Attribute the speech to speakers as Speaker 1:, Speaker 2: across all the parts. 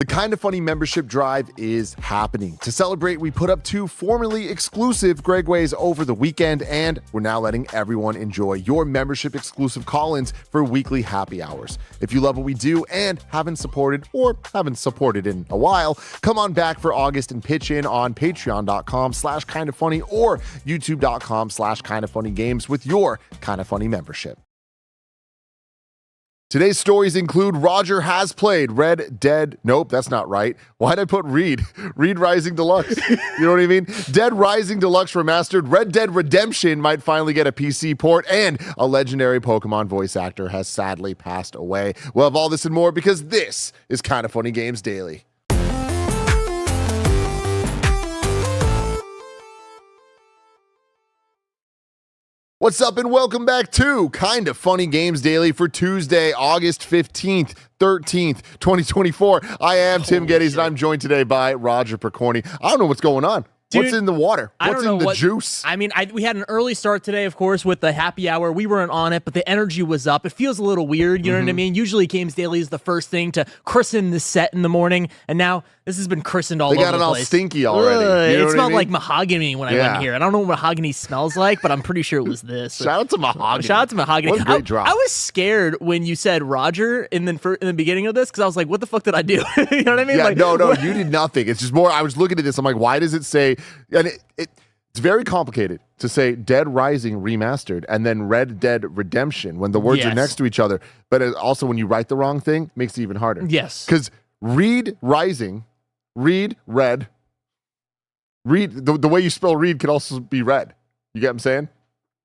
Speaker 1: The Kinda Funny membership drive is happening. To celebrate, we put up 2 formerly exclusive Gregways over the weekend, and we're now letting everyone enjoy your membership exclusive call-ins for weekly happy hours. If you love what we do and haven't supported in a while, come on back for August and pitch in on patreon.com/kindafunny or youtube.com/kindafunnygames with your Kinda Funny membership. Today's stories include Roger has played Red Dead. Nope, that's not right. Why'd I put Reed? Reed Rising Deluxe. You know what I mean? Dead Rising Deluxe Remastered. Red Dead Redemption might finally get a PC port, and a legendary Pokemon voice actor has sadly passed away. We'll have all this and more because this is Kinda Funny Games Daily. What's up and welcome back to Kinda Funny Games Daily for Tuesday, August 15th, 13th, 2024. I am Tim Geddes, and I'm joined today by Roger Percorni. I don't know what's going on. Dude, what's in the water? What's in the juice?
Speaker 2: I mean, we had an early start today, of course, with the happy hour. We weren't on it, but the energy was up. It feels a little weird, you know what I mean? Usually Games Daily is the first thing to christen the set in the morning, and now this has been christened all over the place.
Speaker 1: They got it all stinky already.
Speaker 2: It smelled like mahogany when I went here. I don't know what mahogany smells like, but I'm pretty sure it was this.
Speaker 1: Shout out to mahogany.
Speaker 2: Shout out to mahogany.
Speaker 1: What a great drop.
Speaker 2: I was scared when you said Roger in the beginning of this, because I was like, what the fuck did I do? You know what I mean?
Speaker 1: Yeah,
Speaker 2: like,
Speaker 1: no, you did nothing. It's just more, I was looking at this, I'm like, why does it say, and it's very complicated to say Dead Rising Remastered and then Red Dead Redemption when the words are next to each other. But also when you write the wrong thing, it makes it even harder.
Speaker 2: Yes.
Speaker 1: Because read Rising, read red, read, the way you spell read could also be red. You get what I'm saying?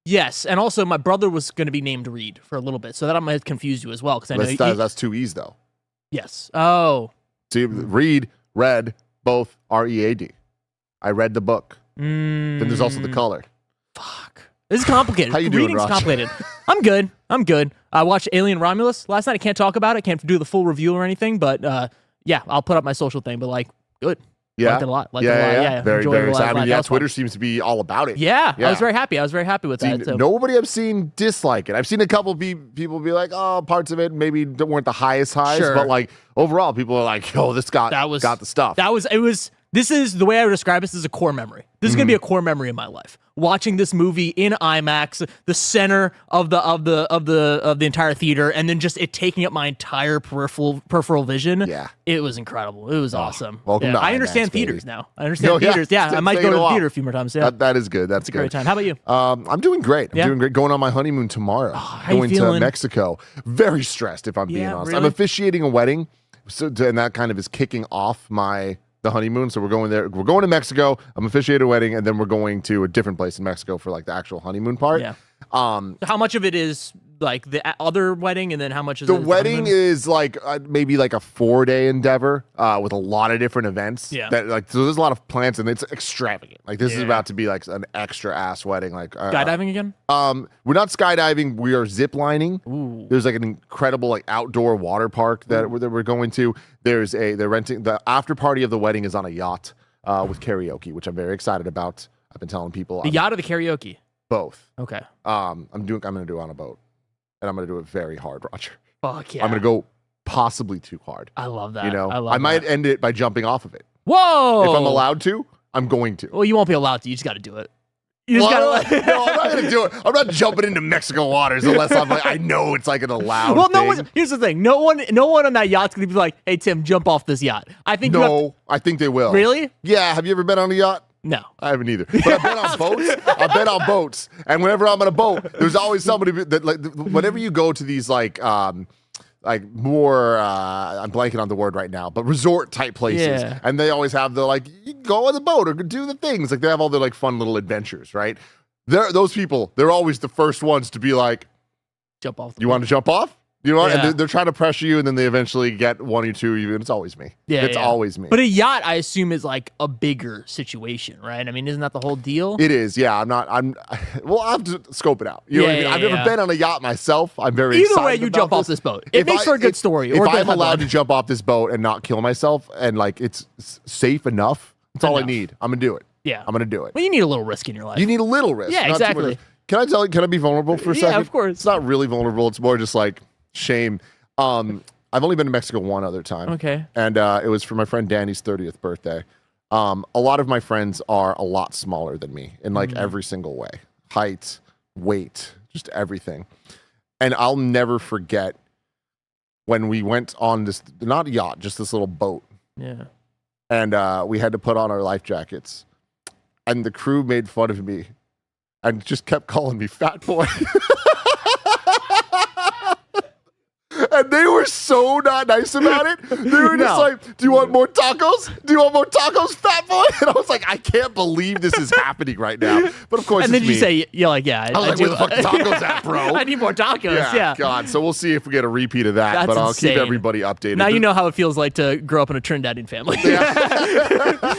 Speaker 2: Yes, and also my brother was going to be named Reed for a little bit, so that might have confused you as well. Because I know
Speaker 1: that's 2 E's though.
Speaker 2: Yes. Oh.
Speaker 1: See, read, read, both R-E-A-D. I read the book. Then there's also the color.
Speaker 2: Fuck. This is complicated.
Speaker 1: How you doing,
Speaker 2: Reading's
Speaker 1: Roger?
Speaker 2: complicated. I'm good. I watched Alien Romulus last night. I can't talk about it. I can't do the full review or anything, but yeah, I'll put up my social thing, but like, good.
Speaker 1: Yeah.
Speaker 2: Liked it a lot.
Speaker 1: Yeah. Very, very excited. I mean,
Speaker 2: yeah,
Speaker 1: Twitter seems to be all about it.
Speaker 2: Yeah, I was very happy. I was very happy with that. So.
Speaker 1: Nobody I've seen dislike it. I've seen a couple people be like, oh, parts of it maybe weren't the highest highs, but like overall, people are like, oh, this got the stuff. This is the way I would describe this is a core memory. This is going to be a core memory in my life. Watching this movie in IMAX, the center of the entire theater, and then just it taking up my entire peripheral vision. Yeah, it was incredible. It was awesome. Welcome to
Speaker 2: I understand
Speaker 1: IMAX,
Speaker 2: theaters now. I understand theaters. Yeah, I might go to the theater a few more times. Yeah,
Speaker 1: that is good. That's
Speaker 2: a great time. How about you?
Speaker 1: I'm doing great. I'm doing great. Going on my honeymoon tomorrow. Going to Mexico. Very stressed, if I'm being honest.
Speaker 2: Really?
Speaker 1: I'm officiating a wedding, and that kind of is kicking off the honeymoon. So we're going there. We're going to Mexico. I'm officiating a wedding, and then we're going to a different place in Mexico for like the actual honeymoon part.
Speaker 2: Yeah. So how much of it is like the other wedding, and then how much is
Speaker 1: the wedding is like maybe like a 4-day endeavor with a lot of different events. Yeah. So there's a lot of plans, and it's extravagant. Like this is about to be like an extra ass wedding. Like
Speaker 2: skydiving again?
Speaker 1: We're not skydiving. We are zip lining.
Speaker 2: Ooh.
Speaker 1: There's like an incredible like outdoor water park that we're going to. They're renting the after party of the wedding is on a yacht with karaoke, which I'm very excited about. I've been telling people
Speaker 2: the yacht or the karaoke.
Speaker 1: Both.
Speaker 2: Okay.
Speaker 1: I'm gonna do it on a boat, and I'm gonna do it very hard, Roger.
Speaker 2: Fuck yeah.
Speaker 1: I'm gonna go possibly too hard.
Speaker 2: I love that.
Speaker 1: You know, I might end it by jumping off of it.
Speaker 2: Whoa!
Speaker 1: If I'm allowed to, I'm going to.
Speaker 2: Well, you won't be allowed to. You just got to do it. You just gotta.
Speaker 1: No, I'm not gonna do it. I'm not jumping into Mexican waters unless I'm like, I know it's like an allowed.
Speaker 2: Well,
Speaker 1: thing.
Speaker 2: Here's the thing. No one on that yacht's gonna be like, "Hey, Tim, jump off this yacht." I think.
Speaker 1: I think they will.
Speaker 2: Really?
Speaker 1: Yeah. Have you ever been on a yacht?
Speaker 2: No,
Speaker 1: I haven't either. But I've been on boats. I've been on boats, and whenever I'm on a boat, there's always somebody that like. Whenever you go to these like more, I'm blanking on the word right now, but resort type places, and they always have the like, you go on the boat or do the things. Like they have all their like fun little adventures, right? Those people, they're always the first ones to be like,
Speaker 2: jump off.
Speaker 1: You want to jump off? You know what? Yeah. And they're trying to pressure you, and then they eventually get one or two. And it's always me. It's always me.
Speaker 2: But a yacht, I assume, is like a bigger situation, right? I mean, isn't that the whole deal?
Speaker 1: It is. Yeah. Well, I have to scope it out. You know what I mean? I've never been on a yacht myself. I'm very excited.
Speaker 2: Either way, you jump off this boat. It makes for a good story.
Speaker 1: If I'm allowed to jump off this boat and not kill myself, and like it's safe enough, that's all I need. I'm gonna do it. Yeah. I'm gonna do it.
Speaker 2: Well, you need a little risk in your life.
Speaker 1: You need a little risk.
Speaker 2: Yeah, exactly.
Speaker 1: Can I be vulnerable for a second?
Speaker 2: Yeah, of course.
Speaker 1: It's not really vulnerable. It's more just like shame. I've only been to Mexico one other time.
Speaker 2: Okay.
Speaker 1: And it was for my friend Danny's 30th birthday. A lot of my friends are a lot smaller than me in like every single way. Height, weight, just everything. And I'll never forget when we went on this, not a yacht, just this little boat.
Speaker 2: Yeah.
Speaker 1: And we had to put on our life jackets. And the crew made fun of me and just kept calling me fat boy. And they were so not nice about it. They were just like, do you want more tacos? Do you want more tacos, fat boy? And I was like, I can't believe this is happening right now. But of course,
Speaker 2: and then you say, you're like, yeah.
Speaker 1: I was like, where the fuck the tacos at, bro?
Speaker 2: I need more tacos, yeah.
Speaker 1: God, so we'll see if we get a repeat of that.
Speaker 2: That's
Speaker 1: but I'll
Speaker 2: insane.
Speaker 1: keep everybody updated.
Speaker 2: Now you know how it feels like to grow up in a Trinidadian family.
Speaker 1: Yeah.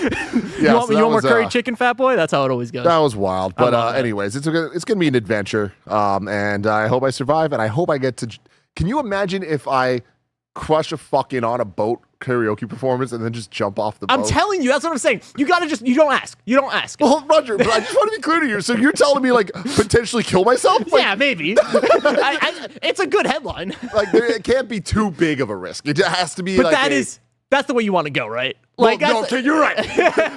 Speaker 2: You want more curry chicken, fat boy? That's how it always goes.
Speaker 1: That was wild. But anyways, it's going to be an adventure. And I hope I survive. And I hope I get to... Can you imagine if I crush a fucking on a boat karaoke performance and then just jump off the boat?
Speaker 2: I'm telling you, that's what I'm saying. You gotta you don't ask. You don't ask.
Speaker 1: Well, Roger, but I just want to be clear to you. So you're telling me, like, potentially kill myself? Like,
Speaker 2: yeah, maybe. It's a good headline.
Speaker 1: Like, it can't be too big of a risk. It has to be
Speaker 2: but
Speaker 1: like
Speaker 2: that's the way you want to go, right?
Speaker 1: Like, well, no, you're right.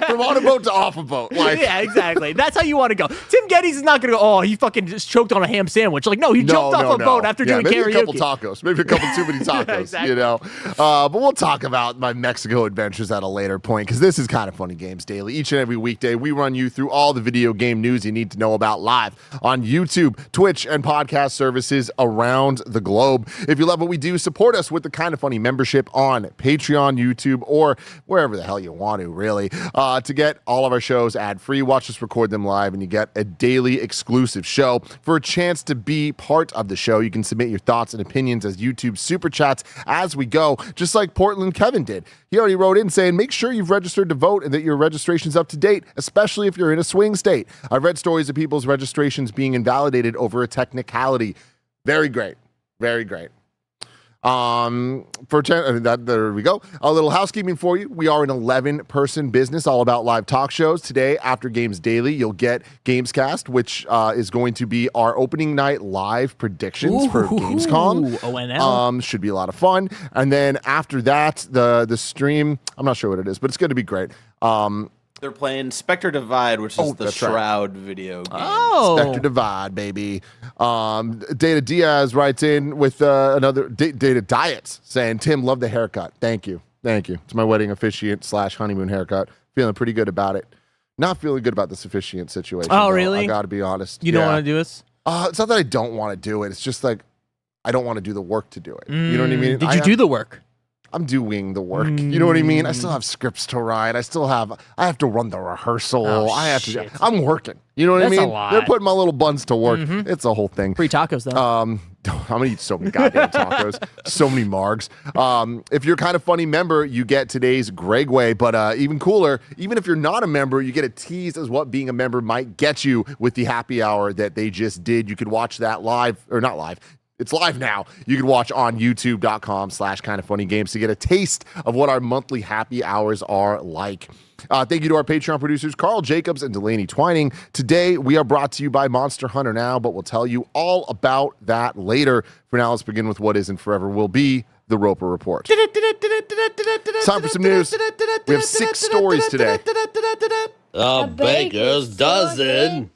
Speaker 1: From on a boat to off a boat. Like,
Speaker 2: yeah, exactly. That's how you want to go. Tim Geddes is not going to go, oh, he fucking just choked on a ham sandwich. Like, no, he jumped off a boat after doing
Speaker 1: maybe
Speaker 2: karaoke.
Speaker 1: Maybe a couple tacos. Maybe a couple too many tacos, yeah, exactly. You know? But we'll talk about my Mexico adventures at a later point, because this is Kind of Funny Games Daily. Each and every weekday, we run you through all the video game news you need to know about live on YouTube, Twitch, and podcast services around the globe. If you love what we do, support us with the Kind of Funny membership on Patreon, YouTube, or wherever the hell you want to, really, to get all of our shows ad-free. Watch us record them live, and you get a daily exclusive show. For a chance to be part of the show, you can submit your thoughts and opinions as YouTube super chats as we go, just like Portland Kevin did. He already wrote in saying, make sure you've registered to vote and that your registration's up to date, especially if you're in a swing state. I've read stories of people's registrations being invalidated over a technicality. Very great. Very great. There we go. A little housekeeping for you. We are an 11-person business all about live talk shows. Today, after Games Daily, you'll get Gamescast, which is going to be our opening night live predictions for Gamescom.
Speaker 2: ONL.
Speaker 1: Should be a lot of fun. And then after that, the stream, I'm not sure what it is, but it's going to be great.
Speaker 3: They're playing Spectre Divide, which is the Shroud video game.
Speaker 2: Oh,
Speaker 1: Spectre Divide, baby. Data Diaz writes in with another Data Diets saying, Tim, love the haircut. Thank you. It's my wedding officiant / honeymoon haircut. Feeling pretty good about it. Not feeling good about this officiant situation.
Speaker 2: Oh, really?
Speaker 1: I got to be honest.
Speaker 2: You don't want to do this?
Speaker 1: It's not that I don't want to do it. It's just like I don't want to do the work to do it. You know what I mean?
Speaker 2: Did you do the work?
Speaker 1: I'm doing the work. You know what I mean? I still have scripts to write. I have to run the rehearsal. I'm working. You know what I mean?
Speaker 2: A lot.
Speaker 1: They're putting my little buns to work. It's a whole thing.
Speaker 2: Free tacos, though.
Speaker 1: I'm going to eat so many goddamn tacos. So many margs. If you're Kind of Funny member, you get today's Greg Way. But even cooler, even if you're not a member, you get a tease as what being a member might get you with the happy hour that they just did. You could watch that live, or not live. It's live now. You can watch on youtube.com/kindoffunnygames to get a taste of what our monthly happy hours are like. Thank you to our Patreon producers, Carl Jacobs and Delaney Twining. Today, we are brought to you by Monster Hunter Now, but we'll tell you all about that later. For now, let's begin with what is and forever will be the Roper Report. It's time for some news. We have 6 stories today.
Speaker 4: A baker's dozen.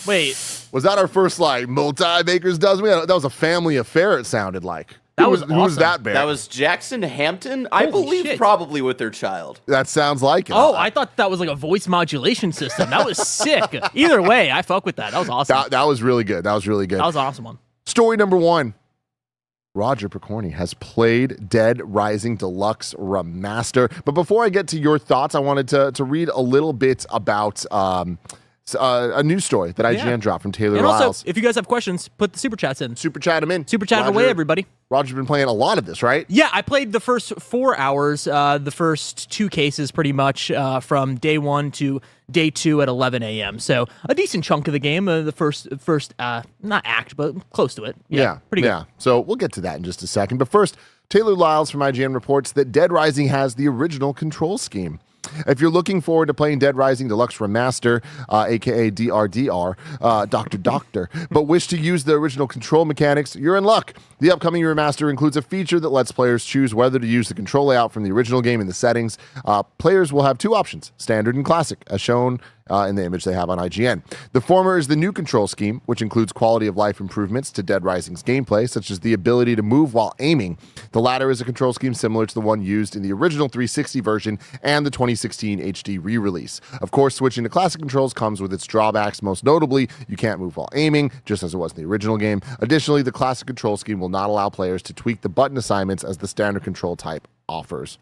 Speaker 2: Wait.
Speaker 1: Was that our first, like, multi-baker's dozen? That was a family affair, it sounded like. Who was that, Bear?
Speaker 3: That was Jackson Hampton, I believe,
Speaker 2: shit.
Speaker 3: Probably with their child.
Speaker 1: That sounds like it.
Speaker 2: Oh, I thought that was like a voice modulation system. That was sick. Either way, I fuck with that. That was awesome.
Speaker 1: That was really good. That was an
Speaker 2: awesome one.
Speaker 1: Story number 1. Roger Picorni has played Dead Rising Deluxe Remaster. But before I get to your thoughts, I wanted to read a little bit about a news story that IGN dropped from Taylor Lyles.
Speaker 2: And also, if you guys have questions, put the super chats in.
Speaker 1: Super chat them in.
Speaker 2: Super chat away, everybody.
Speaker 1: Roger's been playing a lot of this, right?
Speaker 2: Yeah, I played the first 4 hours, the first 2 cases pretty much from day 1 to day 2 at 11 a.m. So a decent chunk of the game, the first not act, but close to it. Yeah, pretty good.
Speaker 1: Yeah, so we'll get to that in just a second. But first, Taylor Lyles from IGN reports that Dead Rising has the original control scheme. If you're looking forward to playing Dead Rising Deluxe Remaster, aka DRDR, Doctor, but wish to use the original control mechanics, you're in luck. The upcoming remaster includes a feature that lets players choose whether to use the control layout from the original game in the settings. Players will have two options, standard and classic, as shown in the image they have on IGN. The former is the new control scheme, which includes quality of life improvements to Dead Rising's gameplay, such as the ability to move while aiming. The latter is a control scheme similar to the one used in the original 360 version and the 2016 HD re-release. Of course, switching to classic controls comes with its drawbacks, most notably, you can't move while aiming, just as it was in the original game. Additionally, the classic control scheme will not allow players to tweak the button assignments as the standard control type offers.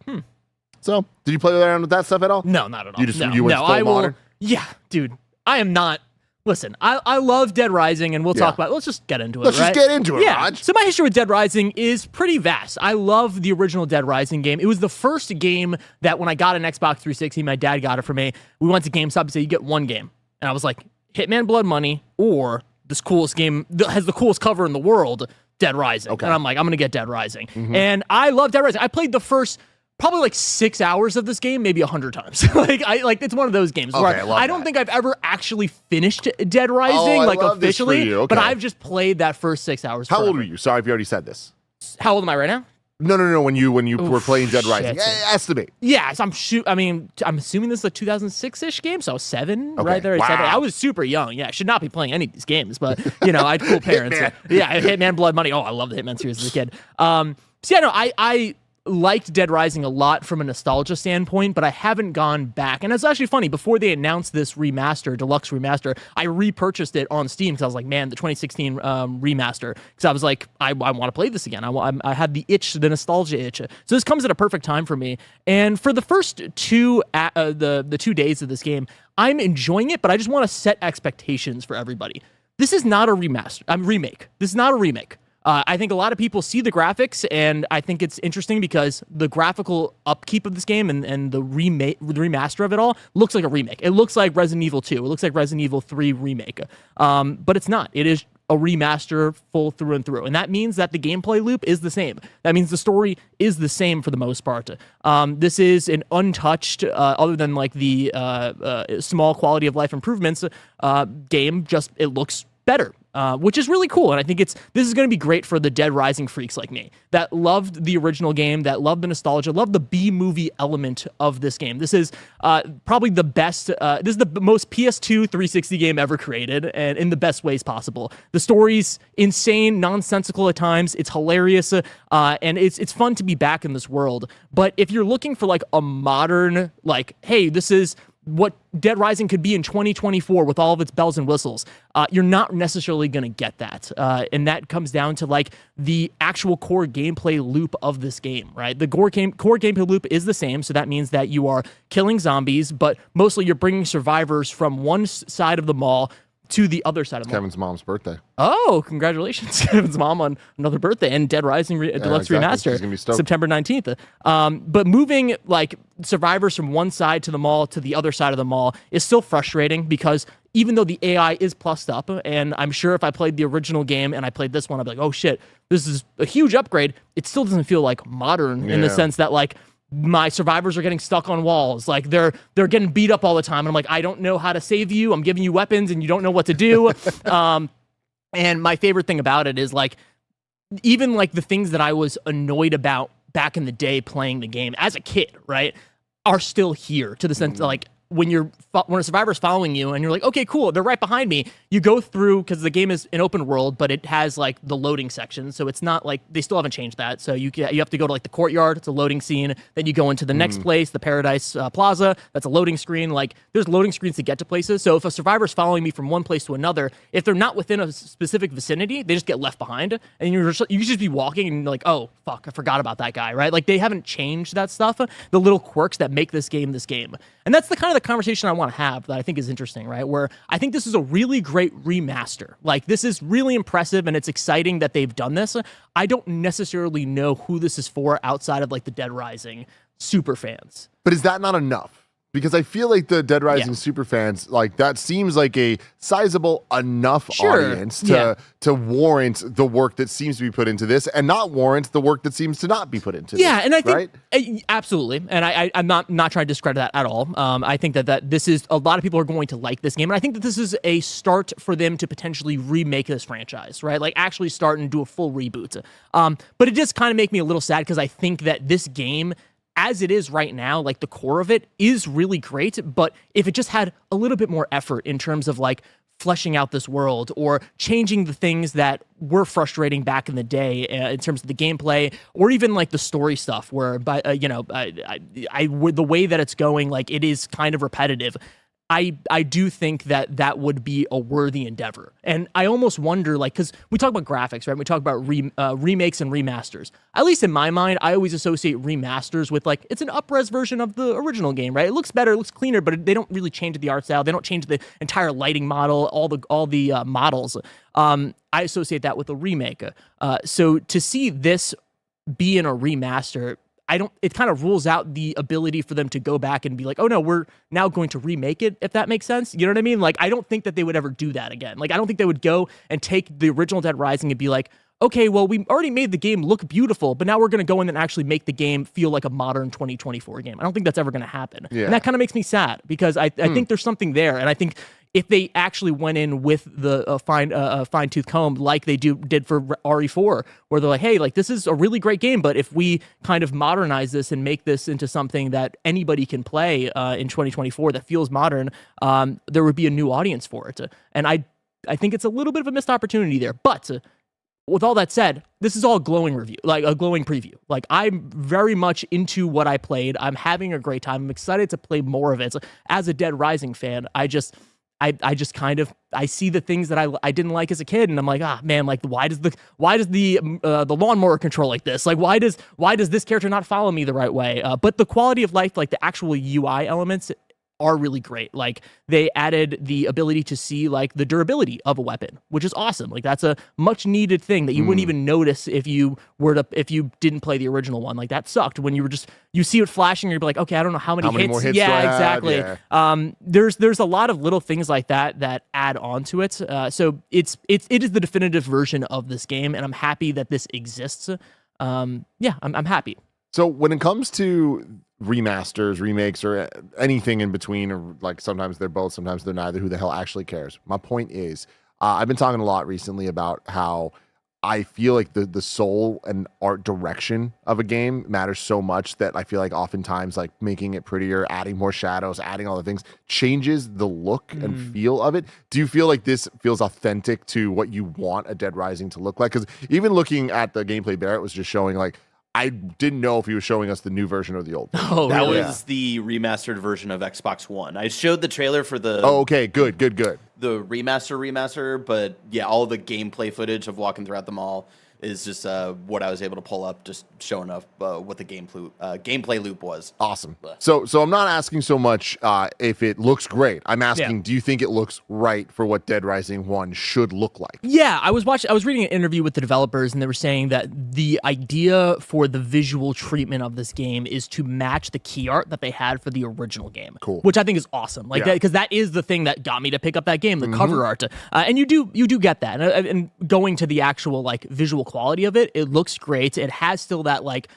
Speaker 1: So, did you play around with that stuff at all?
Speaker 2: No, not at all.
Speaker 1: You went full modern?
Speaker 2: Yeah, dude. I am not. Listen, I love Dead Rising, and we'll talk about it. Let's just get into it,
Speaker 1: Let's just get into it,
Speaker 2: Yeah.
Speaker 1: Raj.
Speaker 2: So my history with Dead Rising is pretty vast. I love the original Dead Rising game. It was the first game that when I got an Xbox 360, my dad got it for me. We went to GameStop and said, you get one game. And I was like, Hitman Blood Money or this coolest game that has the coolest cover in the world, Dead Rising. Okay. And I'm like, I'm going to get Dead Rising. And I love Dead Rising. I played the first probably like 6 hours of this game, maybe 100 times. It's one of those games where I don't think I've ever actually finished Dead Rising, officially, but I've just played that first 6 hours.
Speaker 1: How old were you? Sorry if you already said this.
Speaker 2: How old am I right now?
Speaker 1: No. When you were playing Dead Rising, estimate.
Speaker 2: Yeah, so I'm assuming this is a 2006-ish game, so I was 7, right there.
Speaker 1: Wow.
Speaker 2: 7. I was super young. Yeah, I should not be playing any of these games, but I had cool parents. Hitman Blood Money. Oh, I love the Hitman series as a kid. I liked Dead Rising a lot from a nostalgia standpoint, but I haven't gone back. And it's actually funny, before they announced this deluxe remaster, I repurchased it on Steam because I was like, man, the 2016 remaster. Because I was like, I want to play this again. I had the nostalgia itch. So this comes at a perfect time for me. And for the first the 2 days of this game, I'm enjoying it, but I just want to set expectations for everybody. This is not a remake. This is not a remake. I think a lot of people see the graphics, and I think it's interesting because the graphical upkeep of this game and the remaster of it all looks like a remake. It looks like Resident Evil 2. It looks like Resident Evil 3 remake. But it's not. It is a remaster full through and through. And that means that the gameplay loop is the same. That means the story is the same for the most part. This is an untouched, other than like the small quality of life improvements game, just it looks better. Which is really cool, and I think this is going to be great for the Dead Rising freaks like me that loved the original game, that loved the nostalgia, loved the B-movie element of this game. This is probably the best, this is the most PS2 360 game ever created, and in the best ways possible. The story's insane, nonsensical at times, it's hilarious, and it's fun to be back in this world. But if you're looking for like a modern, like, hey, this is what Dead Rising could be in 2024 with all of its bells and whistles, you're not necessarily going to get that. And that comes down to like the actual core gameplay loop of this game, right? The core gameplay loop is the same. So that means that you are killing zombies, but mostly you're bringing survivors from one side of the mall to the other side of the mall.
Speaker 1: Kevin's mom's birthday.
Speaker 2: Oh, congratulations, Kevin's mom on another birthday, and Dead Rising Deluxe Remaster, September 19th. But moving like survivors from one side to the mall to the other side of the mall is still frustrating because even though the AI is plussed up, and I'm sure if I played the original game and I played this one, I'd be like, oh shit, this is a huge upgrade. It still doesn't feel like modern in the sense that like my survivors are getting stuck on walls. Like they're getting beat up all the time. And I'm like, I don't know how to save you. I'm giving you weapons and you don't know what to do. And my favorite thing about it is like, even like the things that I was annoyed about back in the day playing the game as a kid, right, are still here to the sense that like, when a survivor's following you and you're like, okay, cool, they're right behind me. You go through, because the game is an open world, but it has like the loading section. So it's not like, they still haven't changed that. So you have to go to like the courtyard. It's a loading scene. Then you go into the next place, the Paradise Plaza. That's a loading screen. Like there's loading screens to get to places. So if a survivor's following me from one place to another, if they're not within a specific vicinity, they just get left behind. And you just be walking and you're like, oh, fuck, I forgot about that guy, right? Like they haven't changed that stuff, the little quirks that make this game. And that's the kind of the conversation I want to have that I think is interesting, right? Where I think this is a really great remaster. Like this is really impressive and it's exciting that they've done this. I don't necessarily know who this is for outside of like the Dead Rising super fans.
Speaker 1: But is that not enough? Because I feel like the Dead Rising super fans, like that seems like a sizable enough audience to warrant the work that seems to be put into this and not warrant the work that seems to not be put into this.
Speaker 2: Yeah, and I think absolutely. And I'm not trying to discredit that at all. I think that this is, a lot of people are going to like this game. And I think that this is a start for them to potentially remake this franchise, right? Like actually start and do a full reboot. But it does kind of make me a little sad because I think that this game, as it is right now, like the core of it is really great, but if it just had a little bit more effort in terms of like fleshing out this world or changing the things that were frustrating back in the day in terms of the gameplay or even like the story stuff where, the way that it's going, like it is kind of repetitive. I do think that would be a worthy endeavor. And I almost wonder, like, because we talk about graphics, right? We talk about remakes and remasters. At least in my mind, I always associate remasters with, like, it's an up-res version of the original game, right? It looks better, it looks cleaner, but they don't really change the art style. They don't change the entire lighting model, all the models. I associate that with a remake. So to see this be in a remaster, it kind of rules out the ability for them to go back and be like, oh no, we're now going to remake it, if that makes sense. You know what I mean? Like, I don't think that they would ever do that again. Like, I don't think they would go and take the original Dead Rising and be like, okay, well, we already made the game look beautiful, but now we're going to go in and actually make the game feel like a modern 2024 game. I don't think that's ever going to happen. Yeah. And that kind of makes me sad because I think there's something there. And I think if they actually went in with the fine-tooth comb like they did for RE4, where they're like, hey, like this is a really great game, but if we kind of modernize this and make this into something that anybody can play in 2024 that feels modern, there would be a new audience for it. And I think it's a little bit of a missed opportunity there. But with all that said, this is all a glowing review, like a glowing preview. Like, I'm very much into what I played. I'm having a great time. I'm excited to play more of it. So, as a Dead Rising fan, I just kind of, I see the things that I didn't like as a kid, and I'm like, man, like why does the lawnmower control like this? Like why does this character not follow me the right way? But the quality of life, like the actual UI elements, are really great. Like they added the ability to see like the durability of a weapon, which is awesome. Like that's a much needed thing that you wouldn't even notice if you didn't play the original one. Like that sucked when you see it flashing, you're like, okay, I don't know how many hits.
Speaker 1: More hits
Speaker 2: yeah, exactly. Yeah. There's a lot of little things like that add on to it. So it is the definitive version of this game, and I'm happy that this exists. I'm happy.
Speaker 1: So when it comes to remasters, remakes, or anything in between, or like sometimes they're both, sometimes they're neither, who the hell actually cares? My point is, I've been talking a lot recently about how I feel like the soul and art direction of a game matters so much that I feel like oftentimes like making it prettier, adding more shadows, adding all the things changes the look and feel of it. Do you feel like this feels authentic to what you want a Dead Rising to look like? Because even looking at the gameplay, Barrett was just showing like, I didn't know if he was showing us the new version or the old version.
Speaker 3: Oh, that was the remastered version of Xbox One. I showed the trailer for the...
Speaker 1: Oh, okay, good.
Speaker 3: The remaster, but yeah, all the gameplay footage of walking throughout the mall is just what I was able to pull up, just showing up what the gameplay loop was.
Speaker 1: Awesome. So I'm not asking so much if it looks great. I'm asking, do you think it looks right for what Dead Rising 1 should look like?
Speaker 2: Yeah, I was reading an interview with the developers, and they were saying that the idea for the visual treatment of this game is to match the key art that they had for the original game.
Speaker 1: Cool.
Speaker 2: Which I think is awesome. Like that, because that is the thing that got me to pick up that game, the cover art. And you do get that. And going to the actual like visual quality of it, it looks great. It has still that like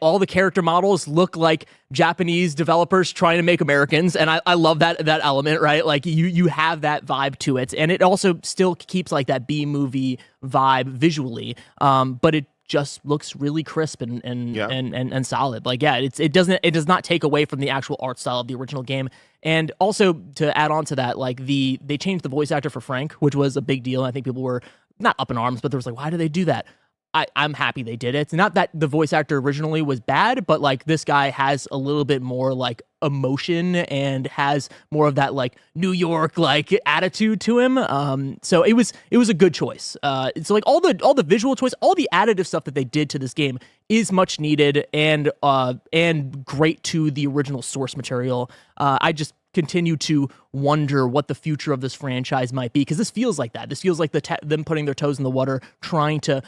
Speaker 2: all the character models look like Japanese developers trying to make Americans, and I love that element, right? Like you have that vibe to it, and it also still keeps like that B-movie vibe visually, but it just looks really crisp and solid. Like it does not take away from the actual art style of the original game. And also to add on to that, like they changed the voice actor for Frank, which was a big deal. I think people were not up in arms, but there was like, why do they do that? I'm happy they did it. Not that the voice actor originally was bad, but like this guy has a little bit more like emotion and has more of that like New York like attitude to him. So it was a good choice. So like all the visual choice, all the additive stuff that they did to this game is much needed and great to the original source material. I just continue to wonder what the future of this franchise might be, because this feels like that. This feels like them putting their toes in the water, trying to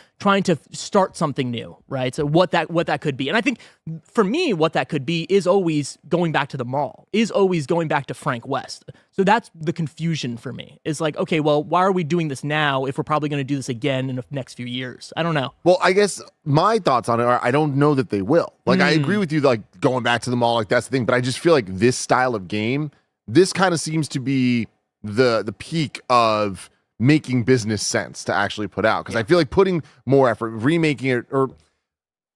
Speaker 2: start something new, right? So what that could be. And I think for me, what that could be is always going back to the mall, is always going back to Frank West. So that's the confusion for me. It's like, okay, well, why are we doing this now if we're probably going to do this again in the next few years? I don't know.
Speaker 1: Well, I guess my thoughts on it are I don't know that they will. Like, I agree with you, like, going back to the mall, like, that's the thing. But I just feel like this style of game, this kind of seems to be the peak of making business sense to actually put out. Because I feel like putting more effort, remaking it, or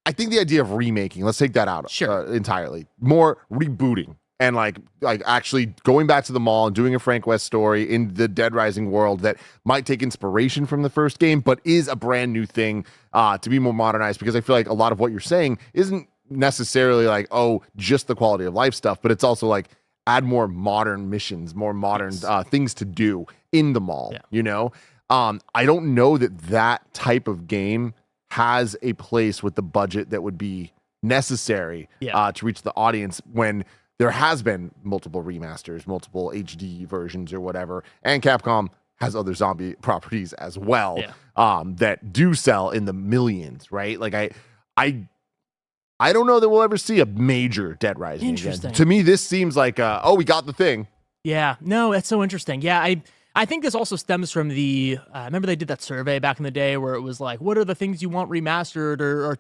Speaker 1: I think the idea of remaking, let's take that out entirely. More rebooting. And like actually going back to the mall and doing a Frank West story in the Dead Rising world that might take inspiration from the first game, but is a brand new thing to be more modernized. Because I feel like a lot of what you're saying isn't necessarily like, oh, just the quality of life stuff, but it's also like add more modern missions, more modern things to do in the mall, you know? I don't know that type of game has a place with the budget that would be necessary to reach the audience when there has been multiple remasters, multiple HD versions or whatever, and Capcom has other zombie properties as well that do sell in the millions, right? Like I don't know that we'll ever see a major Dead Rising again. To me, this seems like we got the thing.
Speaker 2: Yeah, no, that's so interesting. Yeah, I think this also stems from the, remember they did that survey back in the day where it was like, what are the things you want remastered or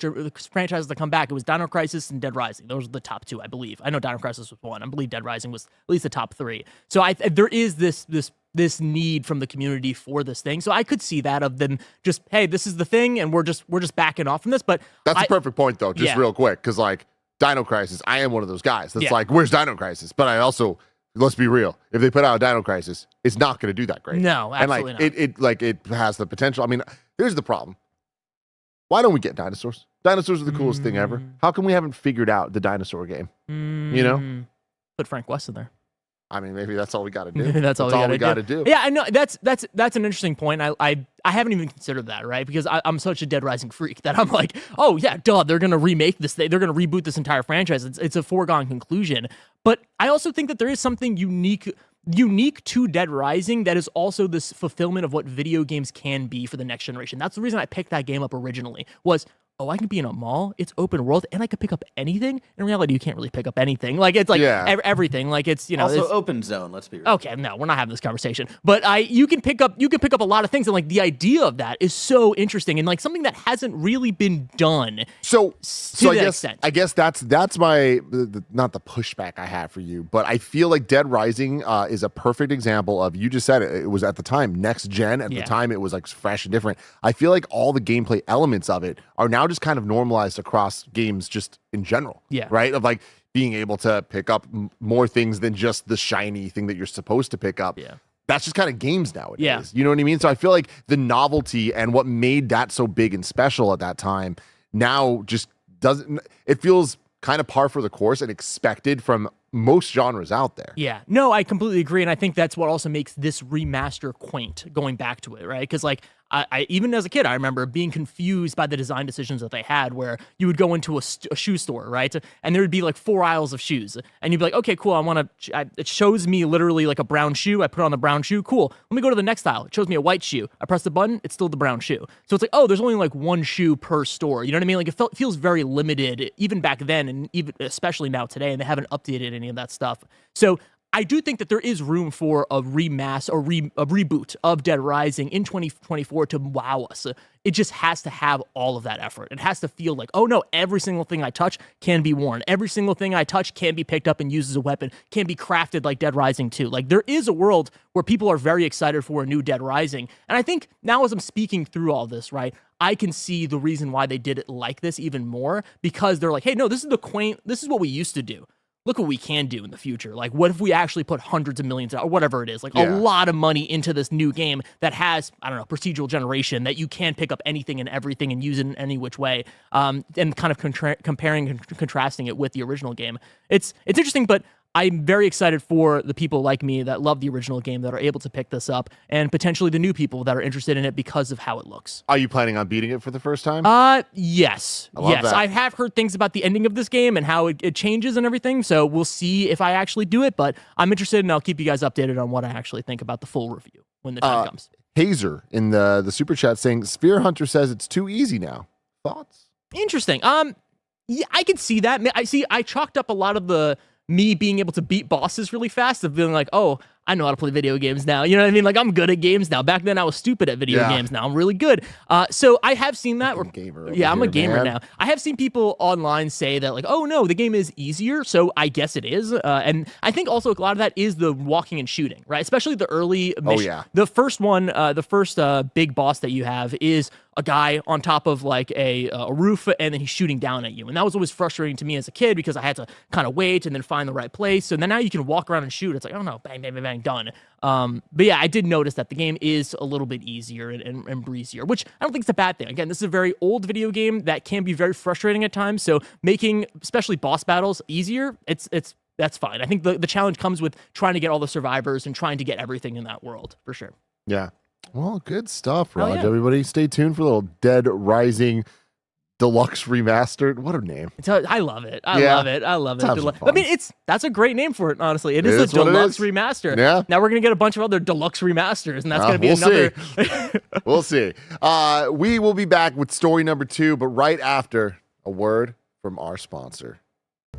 Speaker 2: franchises to come back? It was Dino Crisis and Dead Rising. Those are the top two, I believe. I know Dino Crisis was one. I believe Dead Rising was at least the top three. So there is this need from the community for this thing. So I could see that of them just, hey, this is the thing, and we're just backing off from this. But
Speaker 1: that's a perfect point, though, just real quick, because like Dino Crisis, I am one of those guys that's like, where's Dino Crisis? But I also... Let's be real. If they put out a Dino Crisis, it's not going to do that great.
Speaker 2: No, absolutely
Speaker 1: not. It has the potential. I mean, here's the problem. Why don't we get dinosaurs? Dinosaurs are the coolest thing ever. How come we haven't figured out the dinosaur game? You know?
Speaker 2: Put Frank West in there.
Speaker 1: I mean, maybe that's all we got to do.
Speaker 2: That's all we got to
Speaker 1: do.
Speaker 2: Yeah, I know. That's an interesting point. I haven't even considered that, right? Because I'm such a Dead Rising freak that I'm like, oh yeah, duh, they're gonna remake this. They're gonna reboot this entire franchise. It's a foregone conclusion. But I also think that there is something unique to Dead Rising that is also this fulfillment of what video games can be for the next generation. That's the reason I picked that game up originally. Was I can be in a mall, it's open world, and I can pick up anything. In reality, you can't really pick up anything. Like, it's like everything. Like, it's, you know.
Speaker 3: Also open zone, let's be real.
Speaker 2: Okay, no, we're not having this conversation. But you can pick up a lot of things, and like the idea of that is so interesting and like something that hasn't really been done.
Speaker 1: So I guess that's my not the pushback I have for you, but I feel like Dead Rising is a perfect example of, you just said it. It was at the time next gen. At the time, it was like fresh and different. I feel like all the gameplay elements of it are now just kind of normalized across games just in general. Yeah. Right? Of like being able to pick up more things than just the shiny thing that you're supposed to pick up. Yeah. That's just kind of games nowadays. Yeah. You know what I mean? So I feel like the novelty and what made that so big and special at that time now just doesn't, it feels kind of par for the course and expected from most genres out there.
Speaker 2: Yeah, no, I completely agree. And I think that's what also makes this remaster quaint, going back to it, right? Because like, I even as a kid, I remember being confused by the design decisions that they had, where you would go into a shoe store, right? And there would be like 4 aisles of shoes. And you'd be like, okay, cool, it shows me literally like a brown shoe. I put on the brown shoe, cool. Let me go to the next aisle. It shows me a white shoe. I press the button, it's still the brown shoe. So it's like, oh, there's only like one shoe per store. You know what I mean? Like, it feels very limited, even back then, and even especially now today, and they haven't updated any of that stuff. So I do think that there is room for a remaster or a reboot of Dead Rising in 2024 to wow us. It just has to have all of that effort. It has to feel like, oh no, every single thing I touch can be worn. Every single thing I touch can be picked up and used as a weapon, can be crafted like Dead Rising 2. Like, there is a world where people are very excited for a new Dead Rising. And I think now, as I'm speaking through all this, right, I can see the reason why they did it like this even more, because they're like, hey, no, this is what we used to do. Look what we can do in the future. Like, what if we actually put hundreds of millions or whatever it is, like a lot of money into this new game that has, I don't know, procedural generation, that you can pick up anything and everything and use it in any which way, and kind of comparing and contrasting it with the original game. It's interesting, but I'm very excited for the people like me that love the original game that are able to pick this up, and potentially the new people that are interested in it because of how it looks.
Speaker 1: Are you planning on beating it for the first time?
Speaker 2: Yes.
Speaker 1: That.
Speaker 2: I have heard things about the ending of this game and how it changes and everything, so we'll see if I actually do it, but I'm interested, and I'll keep you guys updated on what I actually think about the full review when the time comes.
Speaker 1: Hazer in the super chat saying, Spear Hunter says it's too easy now. Thoughts?
Speaker 2: Interesting. Yeah, I could see that. I chalked up a lot of me being able to beat bosses really fast of feeling like, oh, I know how to play video games now. You know what I mean? Like, I'm good at games now. Back then, I was stupid at video games. Now I'm really good. So I have seen that.
Speaker 1: I'm
Speaker 2: a gamer now. I have seen people online say that, like, oh, no, the game is easier. So I guess it is. And I think also a lot of that is the walking and shooting, right? Especially the early mission.
Speaker 1: Oh, yeah.
Speaker 2: The first one, the first big boss that you have is a guy on top of like a roof, and then he's shooting down at you. And that was always frustrating to me as a kid because I had to kind of wait and then find the right place. And then now you can walk around and shoot. It's like, oh no, bang, bang, bang, bang, done. But yeah, I did notice that the game is a little bit easier and breezier, which I don't think is a bad thing. Again, this is a very old video game that can be very frustrating at times. So making especially boss battles easier, that's fine. I think the challenge comes with trying to get all the survivors and trying to get everything in that world for sure.
Speaker 1: Yeah. Well, good stuff, Raj.
Speaker 2: Yeah.
Speaker 1: Everybody stay tuned for a little Dead Rising Deluxe Remastered. What a name.
Speaker 2: I love it. I love it. I mean, that's a great name for it, honestly. It is a Deluxe Remaster.
Speaker 1: Yeah.
Speaker 2: Now we're going to get a bunch of other Deluxe Remasters, and that's going to be another.
Speaker 1: We'll see. We will be back with story number 2, but right after a word from our sponsor.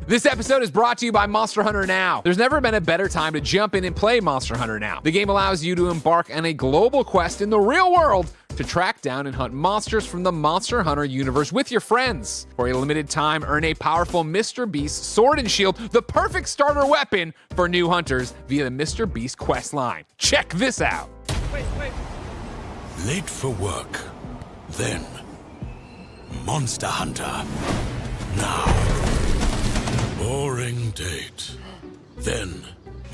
Speaker 5: This episode is brought to you by Monster Hunter Now. There's never been a better time to jump in and play Monster Hunter Now. The game allows you to embark on a global quest in the real world to track down and hunt monsters from the Monster Hunter universe with your friends. For a limited time, earn a powerful Mr. Beast sword and shield, the perfect starter weapon for new hunters via the Mr. Beast quest line. Check this out.
Speaker 2: Wait.
Speaker 6: Late for work. Then Monster Hunter Now. Boring date. Then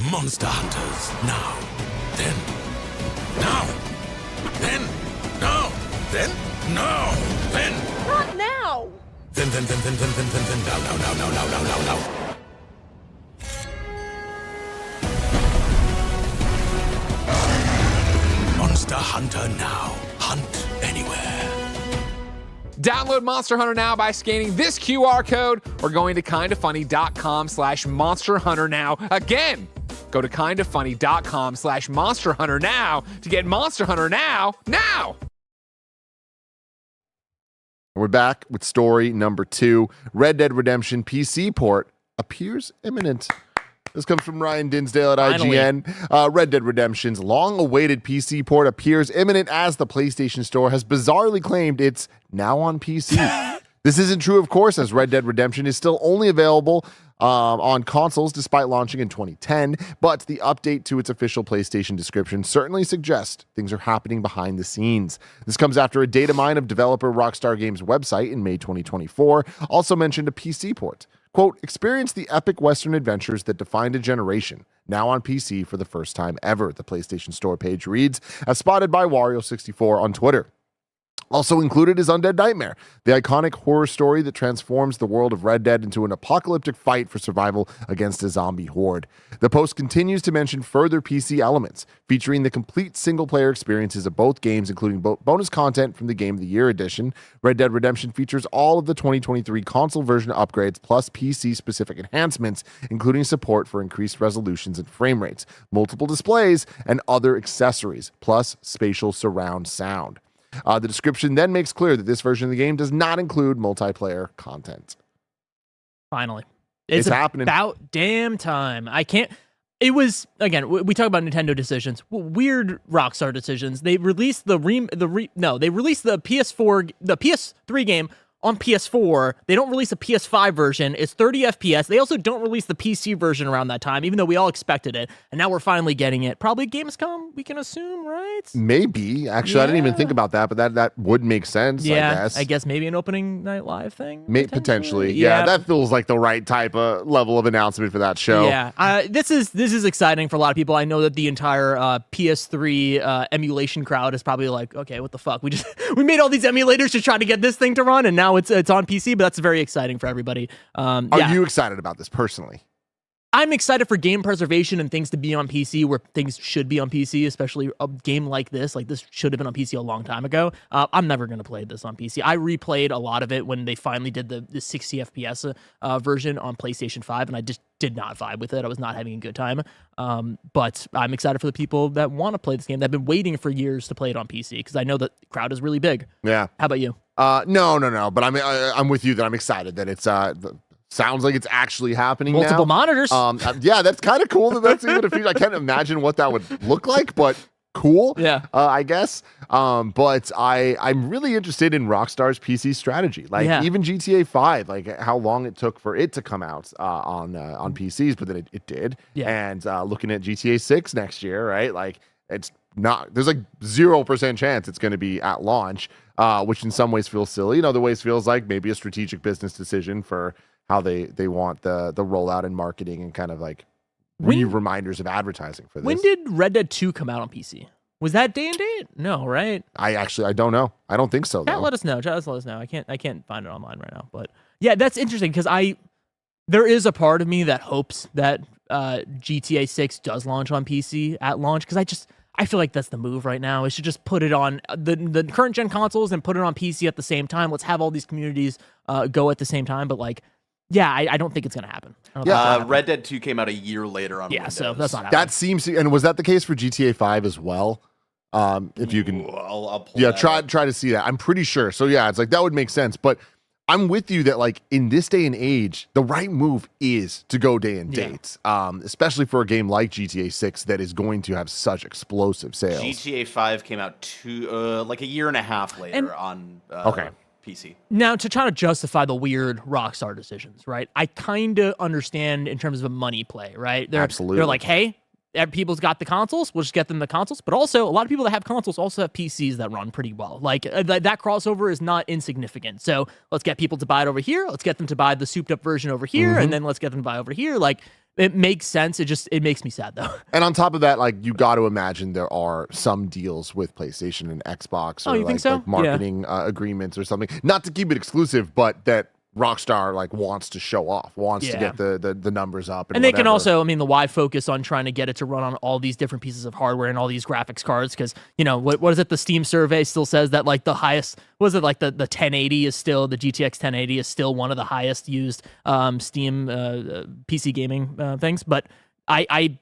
Speaker 6: Monster Hunters Now. Then now. Then now. Then now. Then
Speaker 2: Not now.
Speaker 6: Then now. Monster Hunter Now. Hunt anywhere.
Speaker 5: Download Monster Hunter Now by scanning this QR code or going to kindafunny.com/Monster Hunter Now. Again, go to kindafunny.com/Monster Hunter Now to get Monster Hunter Now.
Speaker 1: We're back with story number 2. Red Dead Redemption PC port appears imminent. This comes from Ryan Dinsdale at IGN. Red Dead Redemption's long-awaited PC port appears imminent as the PlayStation Store has bizarrely claimed it's now on PC. This isn't true, of course, as Red Dead Redemption is still only available on consoles despite launching in 2010, but the update to its official PlayStation description certainly suggests things are happening behind the scenes. This comes after a data mine of developer Rockstar Games' website in May 2024 also mentioned a PC port. Quote, experience the epic Western adventures that defined a generation, now on PC for the first time ever, the PlayStation Store page reads, as spotted by Wario64 on Twitter. Also included is Undead Nightmare, the iconic horror story that transforms the world of Red Dead into an apocalyptic fight for survival against a zombie horde. The post continues to mention further PC elements, featuring the complete single-player experiences of both games, including bonus content from the Game of the Year edition. Red Dead Redemption features all of the 2023 console version upgrades, plus PC-specific enhancements, including support for increased resolutions and frame rates, multiple displays, and other accessories, plus spatial surround sound. The description then makes clear that this version of the game does not include multiplayer content.
Speaker 2: Finally.
Speaker 1: It's happening.
Speaker 2: About damn time. It was, again, we talk about Nintendo decisions, weird Rockstar decisions. They released they released the PS3 game on PS4. They don't release a PS5 version. It's 30 FPS. They also don't release the PC version around that time, even though we all expected it. And now we're finally getting it. Probably Gamescom, we can assume, right?
Speaker 1: Maybe. Actually, I didn't even think about that, but that would make sense,
Speaker 2: yeah,
Speaker 1: I
Speaker 2: guess maybe an opening night live thing?
Speaker 1: Potentially. Yeah, that feels like the right type of level of announcement for that show.
Speaker 2: Yeah. This is exciting for a lot of people. I know that the entire PS3 emulation crowd is probably like, okay, what the fuck? We made all these emulators to try to get this thing to run, and now it's on PC, but that's very exciting for everybody.
Speaker 1: Are you excited about this personally?
Speaker 2: I'm excited for game preservation and things to be on PC where things should be on PC, especially a game like this. Like, this should have been on PC a long time ago. I'm never going to play this on PC. I replayed a lot of it when they finally did the 60 FPS version on PlayStation 5, and I just did not vibe with it. I was not having a good time. But I'm excited for the people that want to play this game that have been waiting for years to play it on PC, because I know that the crowd is really big.
Speaker 1: Yeah.
Speaker 2: How about you?
Speaker 1: No. But I'm with you that I'm excited that it's sounds like it's actually happening
Speaker 2: Multiple
Speaker 1: now.
Speaker 2: monitors.
Speaker 1: Yeah, that's kind of cool that that's even a feature. I can't imagine what that would look like, but cool.
Speaker 2: Yeah.
Speaker 1: I guess. But I'm really interested in Rockstar's PC strategy. Like even GTA 5, like how long it took for it to come out on PCs, but then it did.
Speaker 2: Yeah.
Speaker 1: And looking at GTA 6 next year, right? Like it's not. There's like 0% chance it's going to be at launch, which in some ways feels silly. In other ways feels like maybe a strategic business decision for how they want the rollout and marketing and kind of like reminders of advertising for this.
Speaker 2: When did Red Dead 2 come out on PC? Was that day and date? No, right?
Speaker 1: I don't know. I don't think so, though.
Speaker 2: Let us know. Just let us know. I can't find it online right now. But yeah, that's interesting because there is a part of me that hopes that GTA 6 does launch on PC at launch, because I feel like that's the move right now. It should just put it on the current gen consoles and put it on PC at the same time. Let's have all these communities go at the same time. But like, yeah, I don't think it's going to happen.
Speaker 3: Red Dead 2 came out a year later on Windows.
Speaker 2: So that's not happening.
Speaker 1: That seems to, and was that the case for GTA 5 as well? If you can,
Speaker 3: I'll pull
Speaker 1: try to see that. I'm pretty sure. So yeah, it's like that would make sense. But I'm with you that like in this day and age, the right move is to go day and date, especially for a game like GTA 6 that is going to have such explosive sales.
Speaker 3: GTA 5 came out like a year and a half later on PC.
Speaker 2: Now, to try to justify the weird Rockstar decisions, right? I kind of understand in terms of a money play, right?
Speaker 1: Absolutely.
Speaker 2: They're like, hey, people's got the consoles, we'll just get them the consoles. But also, a lot of people that have consoles also have PCs that run pretty well. Like, that crossover is not insignificant. So let's get people to buy it over here. Let's get them to buy the souped up version over here. And then let's get them to buy over here. Like, it makes sense. It makes me sad, though.
Speaker 1: And on top of that, like, you got to imagine there are some deals with PlayStation and Xbox or
Speaker 2: you think so?
Speaker 1: like marketing agreements or something. Not to keep it exclusive, but that Rockstar like wants to show off, wants to get the numbers up, and
Speaker 2: they can also, the why focus on trying to get it to run on all these different pieces of hardware and all these graphics cards, because what is it? The Steam survey still says that like the highest, was it like the 1080 is still, the GTX 1080 is still one of the highest used Steam PC gaming things. But I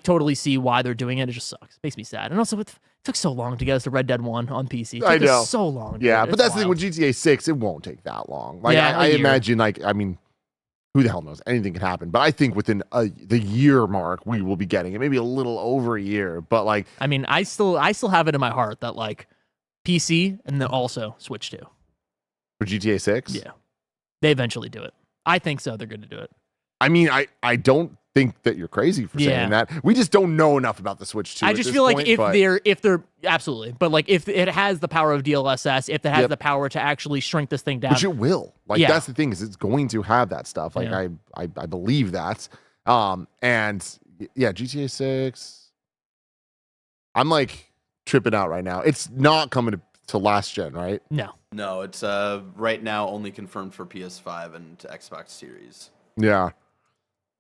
Speaker 2: totally see why they're doing it. It just sucks. It makes me sad. And also it took so long to get us to Red Dead 1 on PC. It took us so long.
Speaker 1: Yeah, but that's the thing with GTA 6, it won't take that long. Like I imagine, like, who the hell knows? Anything can happen. But I think within the year mark, we will be getting it. Maybe a little over a year. But like,
Speaker 2: I still have it in my heart that like PC and then also Switch 2.
Speaker 1: For GTA 6?
Speaker 2: Yeah. They eventually do it. I think so. They're going to do it.
Speaker 1: I don't think that you're crazy for saying that. We just don't know enough about the Switch 2.
Speaker 2: I just feel like if they're absolutely, but like if it has the power of DLSS, if it has the power to actually shrink this thing down,
Speaker 1: which it will. Like that's the thing, is it's going to have that stuff. Like I believe that. And yeah, GTA 6. I'm like tripping out right now. It's not coming to last gen, right?
Speaker 3: No, it's right now only confirmed for PS5 and Xbox Series.